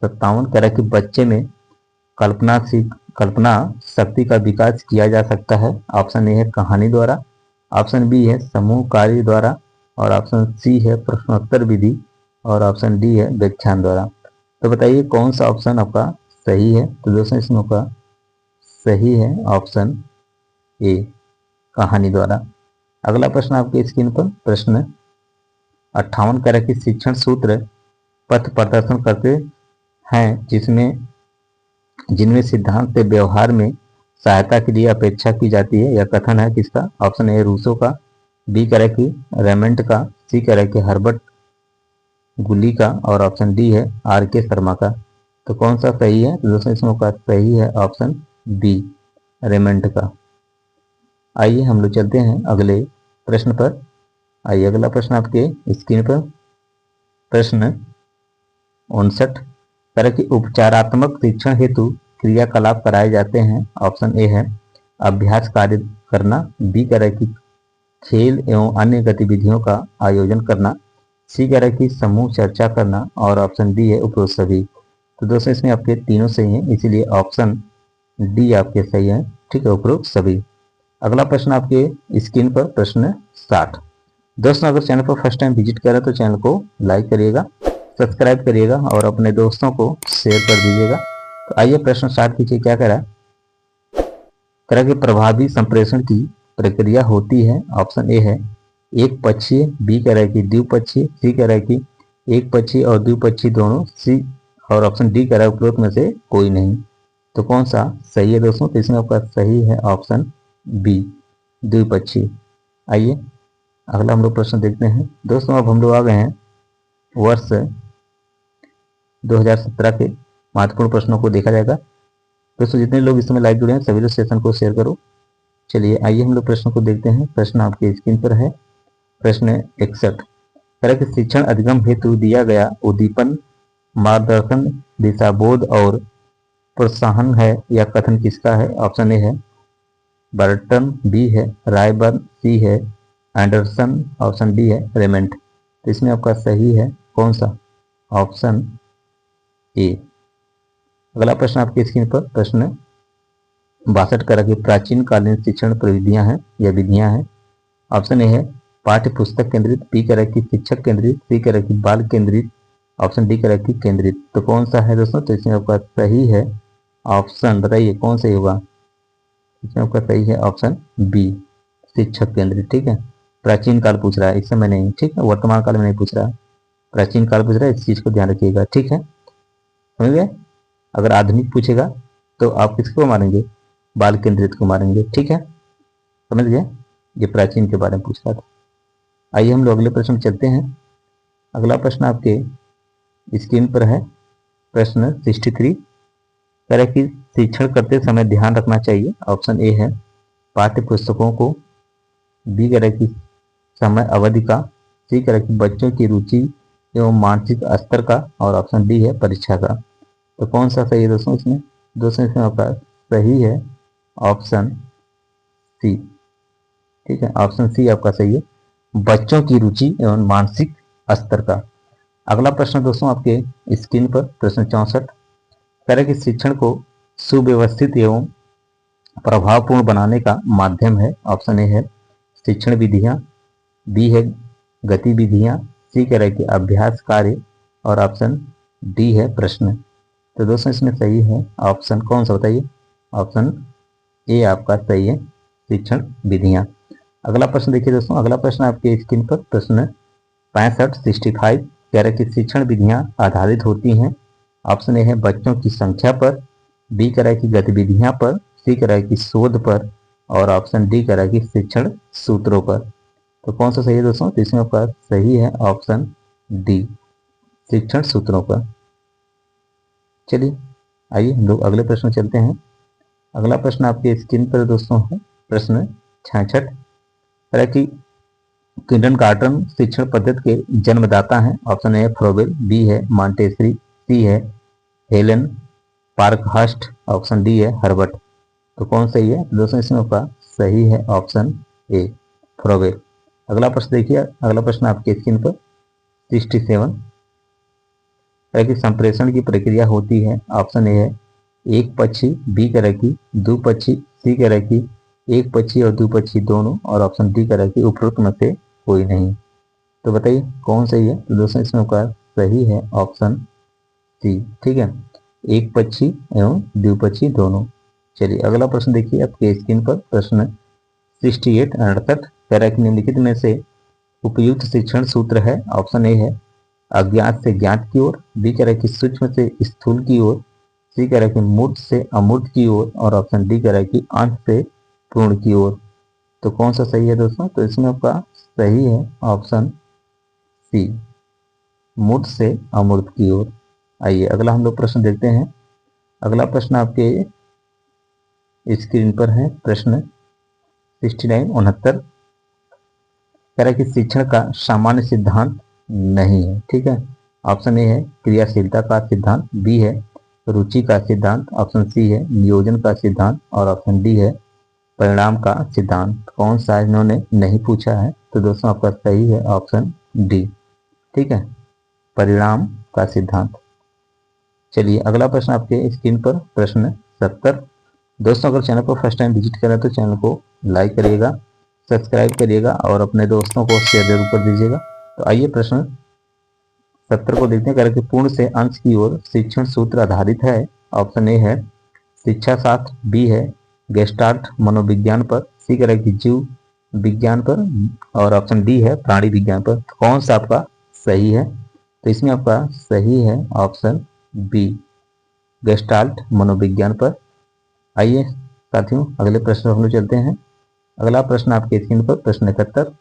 57 कह रहा है कि बच्चे में कल्पना शक्ति का विकास किया जा सकता है। ऑप्शन ए है कहानी द्वारा, ऑप्शन बी है समूह कार्य द्वारा और ऑप्शन सी है प्रश्नोत्तर विधि और ऑप्शन डी है व्याख्यान द्वारा। तो बताइए कौन सा ऑप्शन आपका सही है। तो दोस्तों इसमें आपका सही है ऑप्शन ए कहानी द्वारा। अगला प्रश्न आपके स्क्रीन पर प्रश्न 58 कह रहा है कि शिक्षण सूत्र पथ प्रदर्शन करते हैं जिनमें सिद्धांत से व्यवहार में सहायता के लिए अपेक्षा की जाती है। यह कथन है किसका। ऑप्शन ए रूसो का, बी कह रहा है कि रेमंड का, सी कह रहा है कि हर्बर्ट गुली का और ऑप्शन डी है आर के शर्मा का। तो कौन सा सही है। तो दोस्तों इसमें का सही है ऑप्शन बी रेमंड का। आइए हम लोग चलते हैं अगले प्रश्न पर। आइए अगला प्रश्न आपके स्क्रीन पर प्रश्न 59 तरह की उपचारात्मक शिक्षण हेतु क्रियाकलाप कराए जाते हैं? ऑप्शन ए है अभ्यास कार्य करना, बी कह रहा है कि खेल एवं अन्य गतिविधियों का आयोजन करना, सी कह रहा है कि समूह चर्चा करना, और ऑप्शन डी है उपरोक्त सभी। तो दोस्तों इसमें आपके तीनों सही हैं, इसीलिए ऑप्शन डी आपके सही है। ठीक है, उपरोक्त सभी। अगला प्रश्न आपके स्क्रीन पर प्रश्न 60। दोस्तों अगर चैनल पर फर्स्ट टाइम विजिट करें तो चैनल को लाइक करिएगा, सब्सक्राइब करिएगा और अपने दोस्तों को शेयर कर दीजिएगा। तो आइए प्रश्न स्टार्ट कीजिए। क्या कह रहा है? कह रहा है कि प्रभावी संप्रेषण की प्रक्रिया होती है। ऑप्शन ए है एक पक्षीय, बी कह रहा है कि द्विपक्षीय, सी कह रहा है कि एक पक्षीय और द्विपक्षीय दोनों, सी और ऑप्शन डी कह रहा है उपरोक्त में से कोई नहीं। तो कौन सा सही है दोस्तों? तो इसमें आपका सही है ऑप्शन बी, द्विपक्षीय। आइए अगला हम लोग प्रश्न देखते हैं। दोस्तों अब हम लोग आ गए हैं वर्ष 2017 के महत्वपूर्ण प्रश्नों को देखा जाएगा। दोस्तों जितने लोग इस समय लाइव जुड़े हैं सभी लोग सेशन को शेयर करो। चलिए आइए हम लोग प्रश्न को देखते हैं। प्रश्न आपके स्क्रीन पर है, प्रश्न 61। तरह के शिक्षण अधिगम हेतु दिया गया उद्दीपन, मार्गदर्शन, दिशाबोध और प्रोत्साहन है या कथन किसका है? ऑप्शन ए है बर्टन, बी है रायबर्न, सी है एंडरसन, ऑप्शन डी है रेमेंट। तो इसमें आपका सही है कौन सा? Option A. अगला प्रश्न आपके स्क्रीन पर प्रश्न 62 तरह की प्राचीन कालीन शिक्षण प्रविधियां हैं या विधियां हैं। ऑप्शन ए है पाठ्य पुस्तक केंद्रित, बी कह रहा है कि शिक्षक केंद्रित, सी कह रहा है कि बाल केंद्रित, ऑप्शन डी कह रहा है कि केंद्रित। तो कौन सा है दोस्तों? तो इसमें आपका सही है ऑप्शन, बताइए कौन सही होगा? इसमें आपका सही है ऑप्शन बी, शिक्षक केंद्रित। ठीक है, प्राचीन काल पूछ रहा है, इस समय नहीं। ठीक है, वर्तमान काल में नहीं पूछ रहा है, प्राचीन काल पूछ रहा है, इस चीज को ध्यान रखिएगा। ठीक है, समझ गए? अगर आधुनिक पूछेगा तो आप किसको मारेंगे? बाल केंद्रित को मारेंगे। ठीक है, समझ गए? ये प्राचीन के बारे में पूछ रहा था। आइए हम लोग अगले प्रश्न चलते हैं। अगला प्रश्न आपके स्क्रीन पर है, प्रश्न 63। कह रहा है कि शिक्षण करते समय ध्यान रखना चाहिए। ऑप्शन ए है पाठ्य पुस्तकों को, बी कह रहा है कि समय अवधि का, सी कह रहा है कि बच्चों की रुचि एवं मानसिक स्तर का, और ऑप्शन डी है परीक्षा का। तो कौन सा सही है दोस्तों? इसमें दोस्तों इसमें आपका सही है ऑप्शन सी। ठीक है, ऑप्शन सी आपका सही है, बच्चों की रुचि एवं मानसिक स्तर का। अगला प्रश्न दोस्तों आपके स्क्रीन पर प्रश्न 64। कह रहा है कि शिक्षण को सुव्यवस्थित एवं प्रभावपूर्ण बनाने का माध्यम है। ऑप्शन ए है शिक्षण विधियां, बी है गतिविधियां, सी कह रहा है कि अभ्यास कार्य, और ऑप्शन डी है प्रश्न। तो दोस्तों इसमें सही है ऑप्शन कौन सा बताइए? ऑप्शन ए आपका सही है, शिक्षण विधियां। अगला प्रश्न देखिए दोस्तों, अगला प्रश्न आपके स्क्रीन पर प्रश्न 65 कह रहा है कि शिक्षण विधियां आधारित होती हैं। ऑप्शन ए है बच्चों की संख्या पर, बी कह रहा है कि गतिविधियां पर, सी कह रहा है कि शोध पर, और ऑप्शन डी कह रहा है कि शिक्षण सूत्रों पर। तो कौन सा सही है दोस्तों? तो इसमें आपका सही है ऑप्शन डी, शिक्षण सूत्रों पर। चलिए आइए हम लोग अगले प्रश्न चलते हैं। अगला प्रश्न आपके स्क्रीन पर दोस्तों है प्रश्न 66। कह रहा है कि किंडरगार्टन शिक्षण पद्धति के जन्मदाता हैं। ऑप्शन ए है फ्रोबेल, बी है मॉन्टेसरी, सी है हेलन पार्कहर्स्ट, ऑप्शन डी है हर्बर्ट। तो कौन सही है दोस्तों? इसमें आपका सही है ऑप्शन ए, फ्रोबेल। अगला प्रश्न देखिए, अगला प्रश्न आपके स्क्रीन पर 67 है कि संप्रेषण की प्रक्रिया होती है। ऑप्शन ए है एक पक्षी, बी कह रहा है कि द्विपक्षी, सी कह रहा है कि एक पक्षी और द्विपक्षी दोनों, और ऑप्शन डी कह रहा है कि उपरोक्त में से कोई नहीं। तो बताइए कौन सही है? तो दोस्तों इसमें आपका सही है ऑप्शन सी। ठीक है, एक पक्षी एवं द्विपक्षी दोनों। चलिए अगला प्रश्न देखिए आपके स्क्रीन पर प्रश्न 68 कह रहा है कि निम्नलिखित में से उपयुक्त शिक्षण सूत्र है। ऑप्शन ए है अज्ञात से ज्ञात की ओर, बी कह रहा है कि सूक्ष्म से स्थूल की ओर, सी कह रहा है कि मूर्त से अमूर्त की ओर, और ऑप्शन डी कह रहा है कि अंत से पूर्ण की ओर। तो कौन सा सही है दोस्तों? तो इसमें आपका सही है ऑप्शन सी, मूर्त से अमूर्त की ओर। आइए अगला हम लोग प्रश्न देखते हैं। अगला प्रश्न आपके स्क्रीन पर है प्रश्न 69 कह रहा है कि शिक्षण का सामान्य सिद्धांत नहीं है। ठीक है, ऑप्शन ए है क्रियाशीलता का सिद्धांत, बी है रुचि का सिद्धांत, ऑप्शन सी है नियोजन का सिद्धांत और ऑप्शन डी है परिणाम का सिद्धांत। कौन सा इन्होंने नहीं पूछा है, तो दोस्तों आपका सही है ऑप्शन डी। ठीक है, परिणाम का सिद्धांत। चलिए अगला प्रश्न आपके स्क्रीन पर, प्रश्न 70। दोस्तों अगर चैनल को फर्स्ट टाइम विजिट करें तो चैनल को लाइक करिएगा, सब्सक्राइब करिएगा और अपने दोस्तों को शेयर जरूर कर दीजिएगा। तो आइए प्रश्न 70 को देखते हैं। करें कि पूर्ण से अंश की ओर शिक्षण सूत्र आधारित है। ऑप्शन ए है शिक्षा शास्त्र, बी है गेस्टाल्ट मनोविज्ञान पर, सी करें कि जीव विज्ञान पर और ऑप्शन डी है प्राणी विज्ञान पर। तो कौन सा आपका सही है, तो इसमें आपका सही है ऑप्शन बी गेस्टाल्ट मनोविज्ञान पर। आइए साथियों अगले प्रश्न हम लोग चलते हैं। अगला प्रश्न आपके स्क्रीन पर, प्रश्न 71।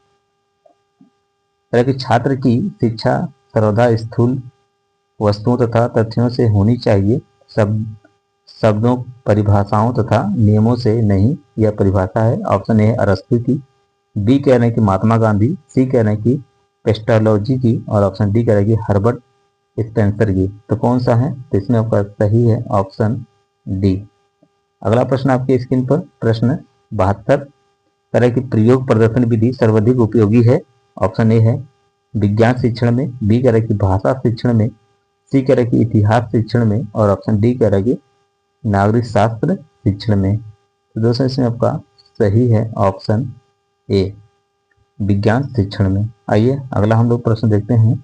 कि छात्र की शिक्षा सर्वदा स्थूल वस्तुओं तथा तथ्यों से होनी चाहिए, शब्दों परिभाषाओं तथा नियमों से नहीं। यह परिभाषा है ऑप्शन ए अरस्तु की, बी कह रहे हैं कि महात्मा गांधी, सी कह रहे हैं कि पेस्टोलॉजी की और ऑप्शन डी कह रहे हैं कि हर्बर्ट स्पेंसर की। तो कौन सा है, तो इसमें आपका सही है ऑप्शन डी। अगला प्रश्न आपके स्क्रीन पर, प्रश्न 72। तरह की प्रयोग प्रदर्शन विधि सर्वाधिक उपयोगी है। ऑप्शन ए है विज्ञान शिक्षण में, बी कह रहे कि भाषा शिक्षण में, सी कह रहे कि इतिहास शिक्षण में और ऑप्शन डी कह रहे कि नागरिक शास्त्र शिक्षण में। तो दोस्तों इसमें आपका सही है ऑप्शन ए विज्ञान शिक्षण में। आइए अगला हम लोग प्रश्न देखते हैं।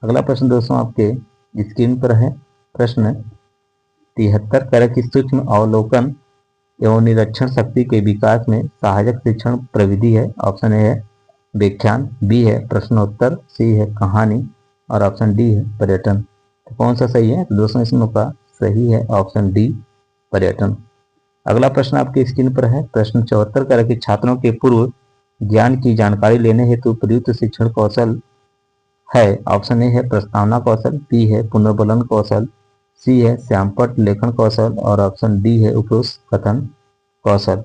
अगला प्रश्न दोस्तों आपके स्क्रीन पर है, प्रश्न 73। कह रहे कि सूक्ष्म अवलोकन एवं निरीक्षण शक्ति के विकास में सहायक शिक्षण प्रविधि है। ऑप्शन ए है व्याख्यान, बी है प्रश्नोत्तर, सी है कहानी और ऑप्शन डी है पर्यटन। तो कौन सा सही है, तो दोस्तों इसमें का सही है ऑप्शन डी पर्यटन। अगला प्रश्न आपके स्क्रीन पर है, प्रश्न 74। कह रहे कि छात्रों के पूर्व ज्ञान की जानकारी लेने हेतु प्रयुक्त शिक्षण कौशल है। ऑप्शन ए है प्रस्तावना कौशल, बी है पुनर्बलन कौशल, सी है श्यामपट्ट लेखन कौशल और ऑप्शन डी है उपरोक्त कथन कौशल,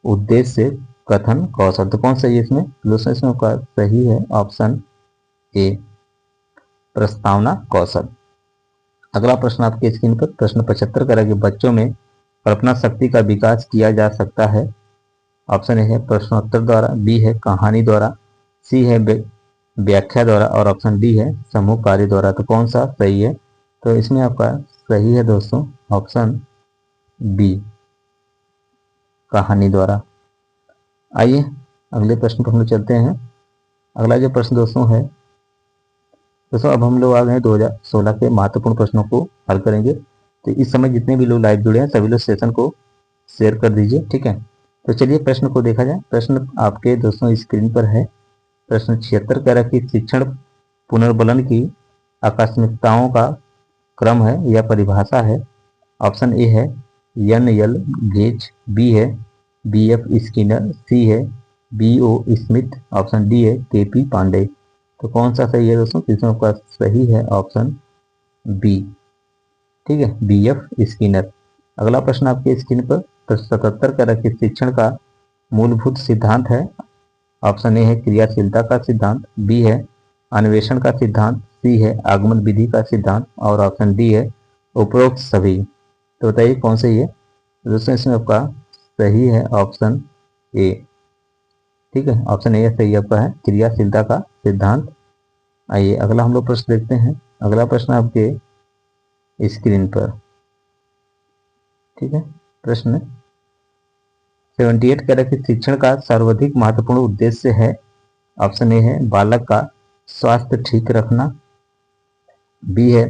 उद्देश्य कथन कौशल। तो कौन सही है इसमें, दोस्तों इसमें का सही है ऑप्शन ए प्रस्तावना कौशल। अगला प्रश्न आपके स्क्रीन पर, प्रश्न 75। करें कि बच्चों में कल्पना शक्ति का विकास किया जा सकता है। ऑप्शन ए है प्रश्नोत्तर द्वारा, बी है कहानी द्वारा, सी है व्याख्या द्वारा और ऑप्शन डी है समूह कार्य द्वारा। तो कौन सा सही है, तो इसमें आपका सही है दोस्तों ऑप्शन बी कहानी द्वारा। आइए अगले प्रश्न पर हम लोग चलते हैं। अगला जो प्रश्न दोस्तों है, दोस्तों अब हम लोग आ गए 2016 के महत्वपूर्ण प्रश्नों को हल करेंगे। तो इस समय जितने भी लोग लाइव जुड़े हैं सभी लोग सेशन को शेयर कर दीजिए, ठीक है। तो चलिए प्रश्न को देखा जाए। प्रश्न आपके दोस्तों स्क्रीन पर है, प्रश्न 76। कह रहा है कि शिक्षण पुनर्बलन की आकस्मिकताओं का क्रम है या परिभाषा है। ऑप्शन ए है एन.एल. गेज, बी है बी.एफ. स्किनर, सी है बी.ओ. स्मिथ, ऑप्शन डी है के.पी. पांडे। तो कौन सा सही है दोस्तों, इसमें आपका सही है ऑप्शन बी, ठीक है बी.एफ. स्किनर। अगला प्रश्न आपके स्क्रीन पर, प्रश्न 77। कह रहा है कि शिक्षण का मूलभूत सिद्धांत है। ऑप्शन ए है क्रियाशीलता का सिद्धांत, बी है अन्वेषण का सिद्धांत, सी है आगमन विधि का सिद्धांत और ऑप्शन डी है उपरोक्त सभी। तो बताइए कौन सही है, दोस्तों इसमें आपका सही है ऑप्शन ए, ठीक है ऑप्शन ए सही आपका है क्रियाशीलता का सिद्धांत। आइए अगला हम लोग प्रश्न देखते हैं। अगला प्रश्न आपके स्क्रीन पर, ठीक है प्रश्न 78। कह रहा है कि शिक्षण का सर्वाधिक महत्वपूर्ण उद्देश्य है। ऑप्शन ए है बालक का स्वास्थ्य ठीक रखना, बी है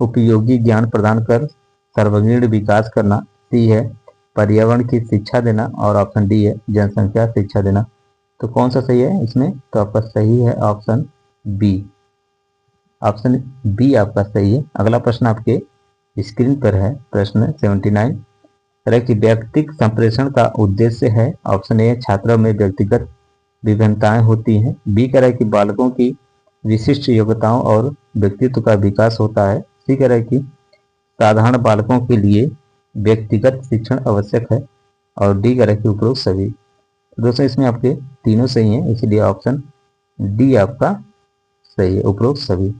उपयोगी ज्ञान प्रदान कर सर्वांगीण विकास करना, सी है पर्यावरण की शिक्षा देना और ऑप्शन डी है जनसंख्या शिक्षा देना। तो कौन सा सही है इसमें, तो आपका सही है ऑप्शन बी, ऑप्शन बी आपका सही है। अगला प्रश्न आपके स्क्रीन पर है, प्रश्न 79। तरह की व्यक्तिगत संप्रेषण का उद्देश्य है। ऑप्शन ए छात्रों में व्यक्तिगत विभिन्नताएं होती हैं, बी कह रहा है कि बालकों की विशिष्ट योग्यताओं और व्यक्तित्व का विकास होता है, सी कह रहा है कि साधारण बालकों के लिए व्यक्तिगत शिक्षण आवश्यक है और डी कह रहा है कि उपरोक्त सभी। तो दोस्तों इसमें आपके तीनों सही हैं, इसलिए ऑप्शन डी आपका सही है उपरोक्त सभी।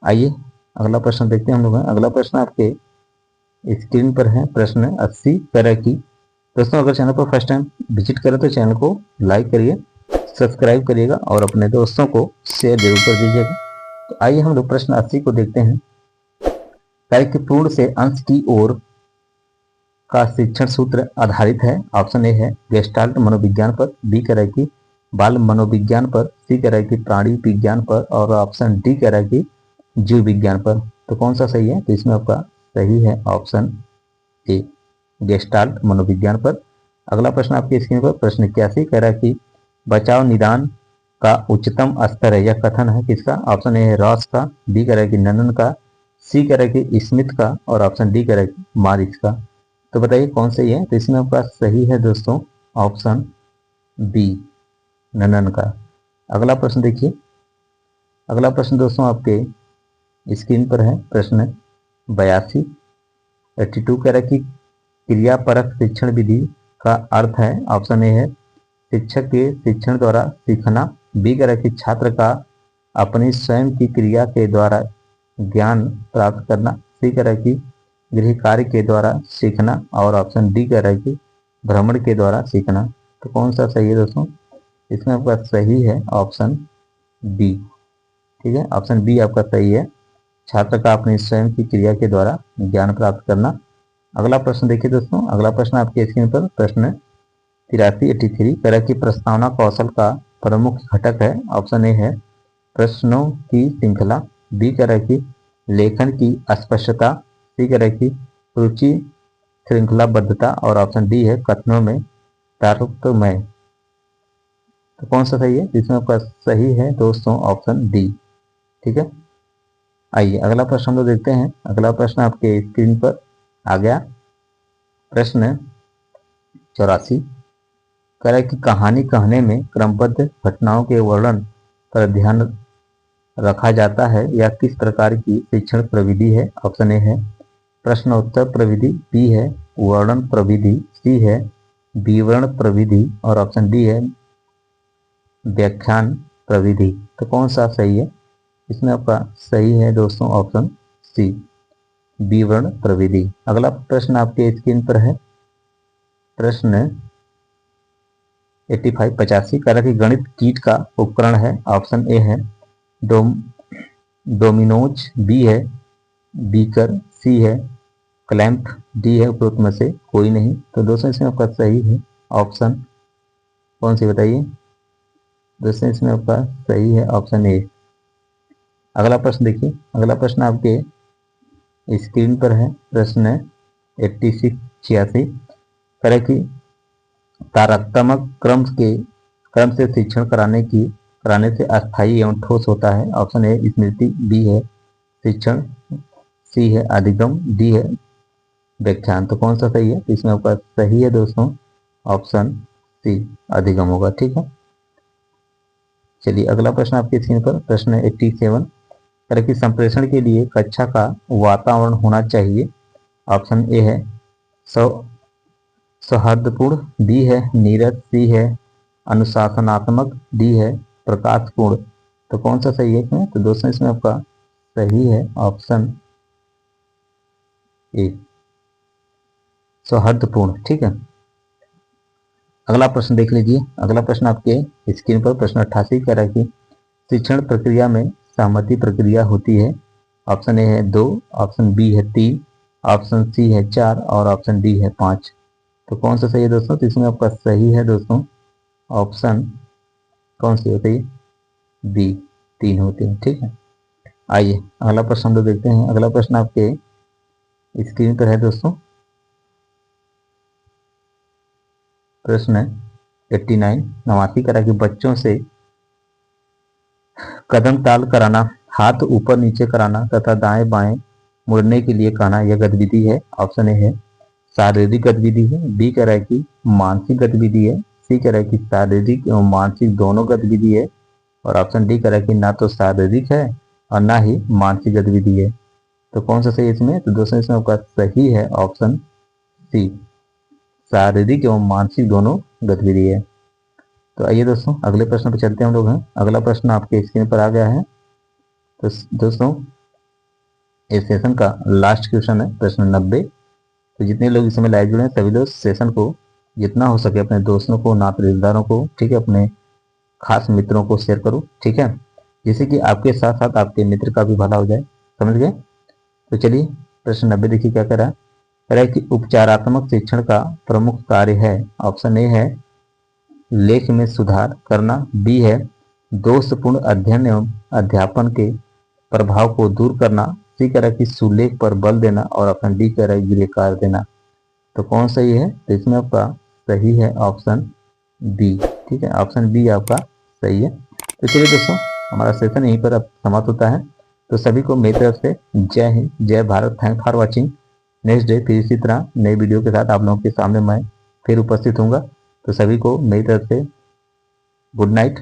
आइए अगला प्रश्न देखते हैं हम लोग। अगला प्रश्न आपके स्क्रीन पर है, प्रश्न 80 तरह की। दोस्तों अगर चैनल पर फर्स्ट टाइम विजिट करें तो चैनल को लाइक करिए, सब्सक्राइब करिएगा और अपने दोस्तों को शेयर जरूर कर दीजिएगा। तो आइए हम लोग प्रश्न 80 को देखते हैं। कि पूर्ण से अंश की ओर का शिक्षण सूत्र आधारित है। ऑप्शन ए है गेस्टाल्ट मनोविज्ञान पर, बी कह रहा है कि बाल मनोविज्ञान पर, सी कह रहा है कि प्राणी विज्ञान पर और ऑप्शन डी कह रहा है कि जीव विज्ञान पर। तो कौन सा सही है? तो इसमें आपका सही है ऑप्शन ए, गेस्टाल्ट मनोविज्ञान पर। अगला प्रश्न आपकी स्क्रीन पर प्रश्न 81 कह रहा है कि बचाव निदान का उच्चतम स्तर है। यह कथन है किसका? ऑप्शन ए है रॉस का, बी कह रहा है कि ननन का, सी कह रहा है कि स्मिथ का और ऑप्शन डी कह रहा है कि मारिस का। तो बताइए कौन सही है? तो इसमें आपका सही है दोस्तों ऑप्शन बी, ननन का। अगला प्रश्न देखिए। अगला प्रश्न दोस्तों आपके स्क्रीन पर है, प्रश्न 82 82 कह रहा है कि क्रियापरक शिक्षण विधि का अर्थ है। ऑप्शन ए है शिक्षक के शिक्षण द्वारा सीखना, बी कह रहा है कि छात्र का अपनी स्वयं की क्रिया के द्वारा ज्ञान प्राप्त करना, सी कह रहा है कि गृह कार्य के द्वारा सीखना और ऑप्शन डी कह रहा है कि भ्रमण के द्वारा सीखना। तो कौन सा सही है दोस्तों? इसमें आपका सही है ऑप्शन बी। ठीक है, ऑप्शन बी आपका सही है, छात्र का अपनी स्वयं की क्रिया के द्वारा ज्ञान प्राप्त करना। अगला प्रश्न देखिए दोस्तों। अगला प्रश्न आपके स्क्रीन पर प्रश्न 83 तरह की प्रस्तावना कौशल का प्रमुख घटक है। ऑप्शन ए है प्रश्नों की श्रृंखला, बी कह रहा है कि लेखन की स्पष्टता, सी कह रहा है कि रुचि श्रृंखलाबद्धता और ऑप्शन डी है कथनों में तारतम्य। तो कौन सा सही है? इसमें आपका सही है दोस्तों ऑप्शन डी। ठीक है, आइए अगला प्रश्न हम लोग देखते हैं। अगला प्रश्न आपके स्क्रीन पर आ गया, प्रश्न 84 कह रहा है कि कहानी कहने में क्रमबद्ध घटनाओं के वर्णन पर ध्यान रखा जाता है, या किस प्रकार की शिक्षण प्रविधि है? ऑप्शन ए है प्रश्नोत्तर प्रविधि, बी है वर्णन प्रविधि, सी है विवरण प्रविधि और ऑप्शन डी है व्याख्यान प्रविधि। तो कौन सा सही है? इसमें आपका सही है दोस्तों ऑप्शन सी, विवरण प्रविधि। अगला प्रश्न आपके स्क्रीन पर है, प्रश्न 85 कह रहा है कि गणित कीट का उपकरण है। ऑप्शन ए है डोमिनोज, बी है बीकर, सी है क्लैंप, डी है उपरोक्त में से कोई नहीं। तो दोस्तों इसमें आपका सही है ऑप्शन कौन सी बताइए? दोस्तों इसमें आपका सही है ऑप्शन ए। अगला प्रश्न देखिए। अगला प्रश्न आपके स्क्रीन पर है, प्रश्न 86 तरह की तारतम्य क्रम से शिक्षण कराने से अस्थायी एवं ठोस होता है। ऑप्शन ए स्मृति, बी है शिक्षण, सी है अधिगम, डी है व्याख्यान। तो कौन सा सही है? इसमें आपका सही है दोस्तों ऑप्शन सी, अधिगम होगा। ठीक है, चलिए अगला प्रश्न आपके स्क्रीन पर प्रश्न 87 तरह की संप्रेषण के लिए कक्षा का वातावरण होना चाहिए। ऑप्शन ए है सौहार्दपूर्ण, बी है नीरस, सी है अनुशासनात्मक, डी है प्रकाशपूर्ण। तो कौन सा सही है इसमें? तो दोस्तों इसमें आपका सही है ऑप्शन ए, सौहार्दपूर्ण। ठीक है, अगला प्रश्न देख लीजिए। अगला प्रश्न आपके स्क्रीन पर प्रश्न 88 कह रहा है कि शिक्षण प्रक्रिया में सहमति प्रक्रिया होती है। ऑप्शन ए है 2, ऑप्शन बी है 3, ऑप्शन सी है 4 और ऑप्शन डी है 5। तो कौन सा सही है दोस्तों? तो इसमें आपका सही है दोस्तों ऑप्शन कौन सी होती है? बी, 3 होती है। ठीक है, आइए अगला प्रश्न हम लोग देखते हैं। अगला प्रश्न आपके स्क्रीन पर है दोस्तों, प्रश्न 89 करा कि बच्चों से कदम ताल कराना, हाथ ऊपर नीचे कराना तथा दाएं बाएं मुड़ने के लिए कहना, यह गतिविधि है। ऑप्शन ए है शारीरिक गतिविधि है, बी कह रहा है कि मानसिक गतिविधि है, सी कह रहा है कि शारीरिक एवं मानसिक दोनों गतिविधि है और ऑप्शन डी कह रहा है कि ना तो शारीरिक है और ना ही मानसिक गतिविधि है। तो कौन सा सही इसमें? तो दोस्तों इसमें आपका सही है ऑप्शन सी, शारीरिक एवं मानसिक दोनों गतिविधि है। तो आइए दोस्तों अगले प्रश्न पर चलते हैं हम लोग हैं। अगला प्रश्न आपके स्क्रीन पर आ गया है। तो दोस्तों इस सेशन का लास्ट क्वेश्चन है प्रश्न 90। तो जितने लोग इस समय लाइव जुड़े हैं सभी लोग सेशन को जितना हो सके अपने दोस्तों को, नाते रिश्तेदारों को, ठीक है, अपने खास मित्रों को शेयर करो, ठीक है, जिससे कि आपके साथ साथ आपके मित्र का भी भला हो जाए। समझ गए? तो चलिए प्रश्न 90 देखिए क्या कह रहा है। कह रहा है कि उपचारात्मक शिक्षण का प्रमुख कार्य है। ऑप्शन ए है लेख में सुधार करना, बी है दोषपूर्ण अध्ययन एवं अध्यापन के प्रभाव को दूर करना, सी कह रहा है कि सुलेख पर बल देना, और ऑप्शन डी कह रहा है गृह कार्य देना। तो कौन सही है? तो इसमें आपका सही है ऑप्शन बी। ठीक है, ऑप्शन बी आपका सही है। तो चलिए दोस्तों, हमारा सेशन यहीं पर अब समाप्त होता है। तो सभी को मेरी तरफ से जय हिंद, जय Bharat. Thank for watching. Next day फिर इसी तरह नई वीडियो के साथ आप लोगों के सामने मैं फिर उपस्थित हूँगा। तो सभी को मेरी तरफ से गुड नाइट।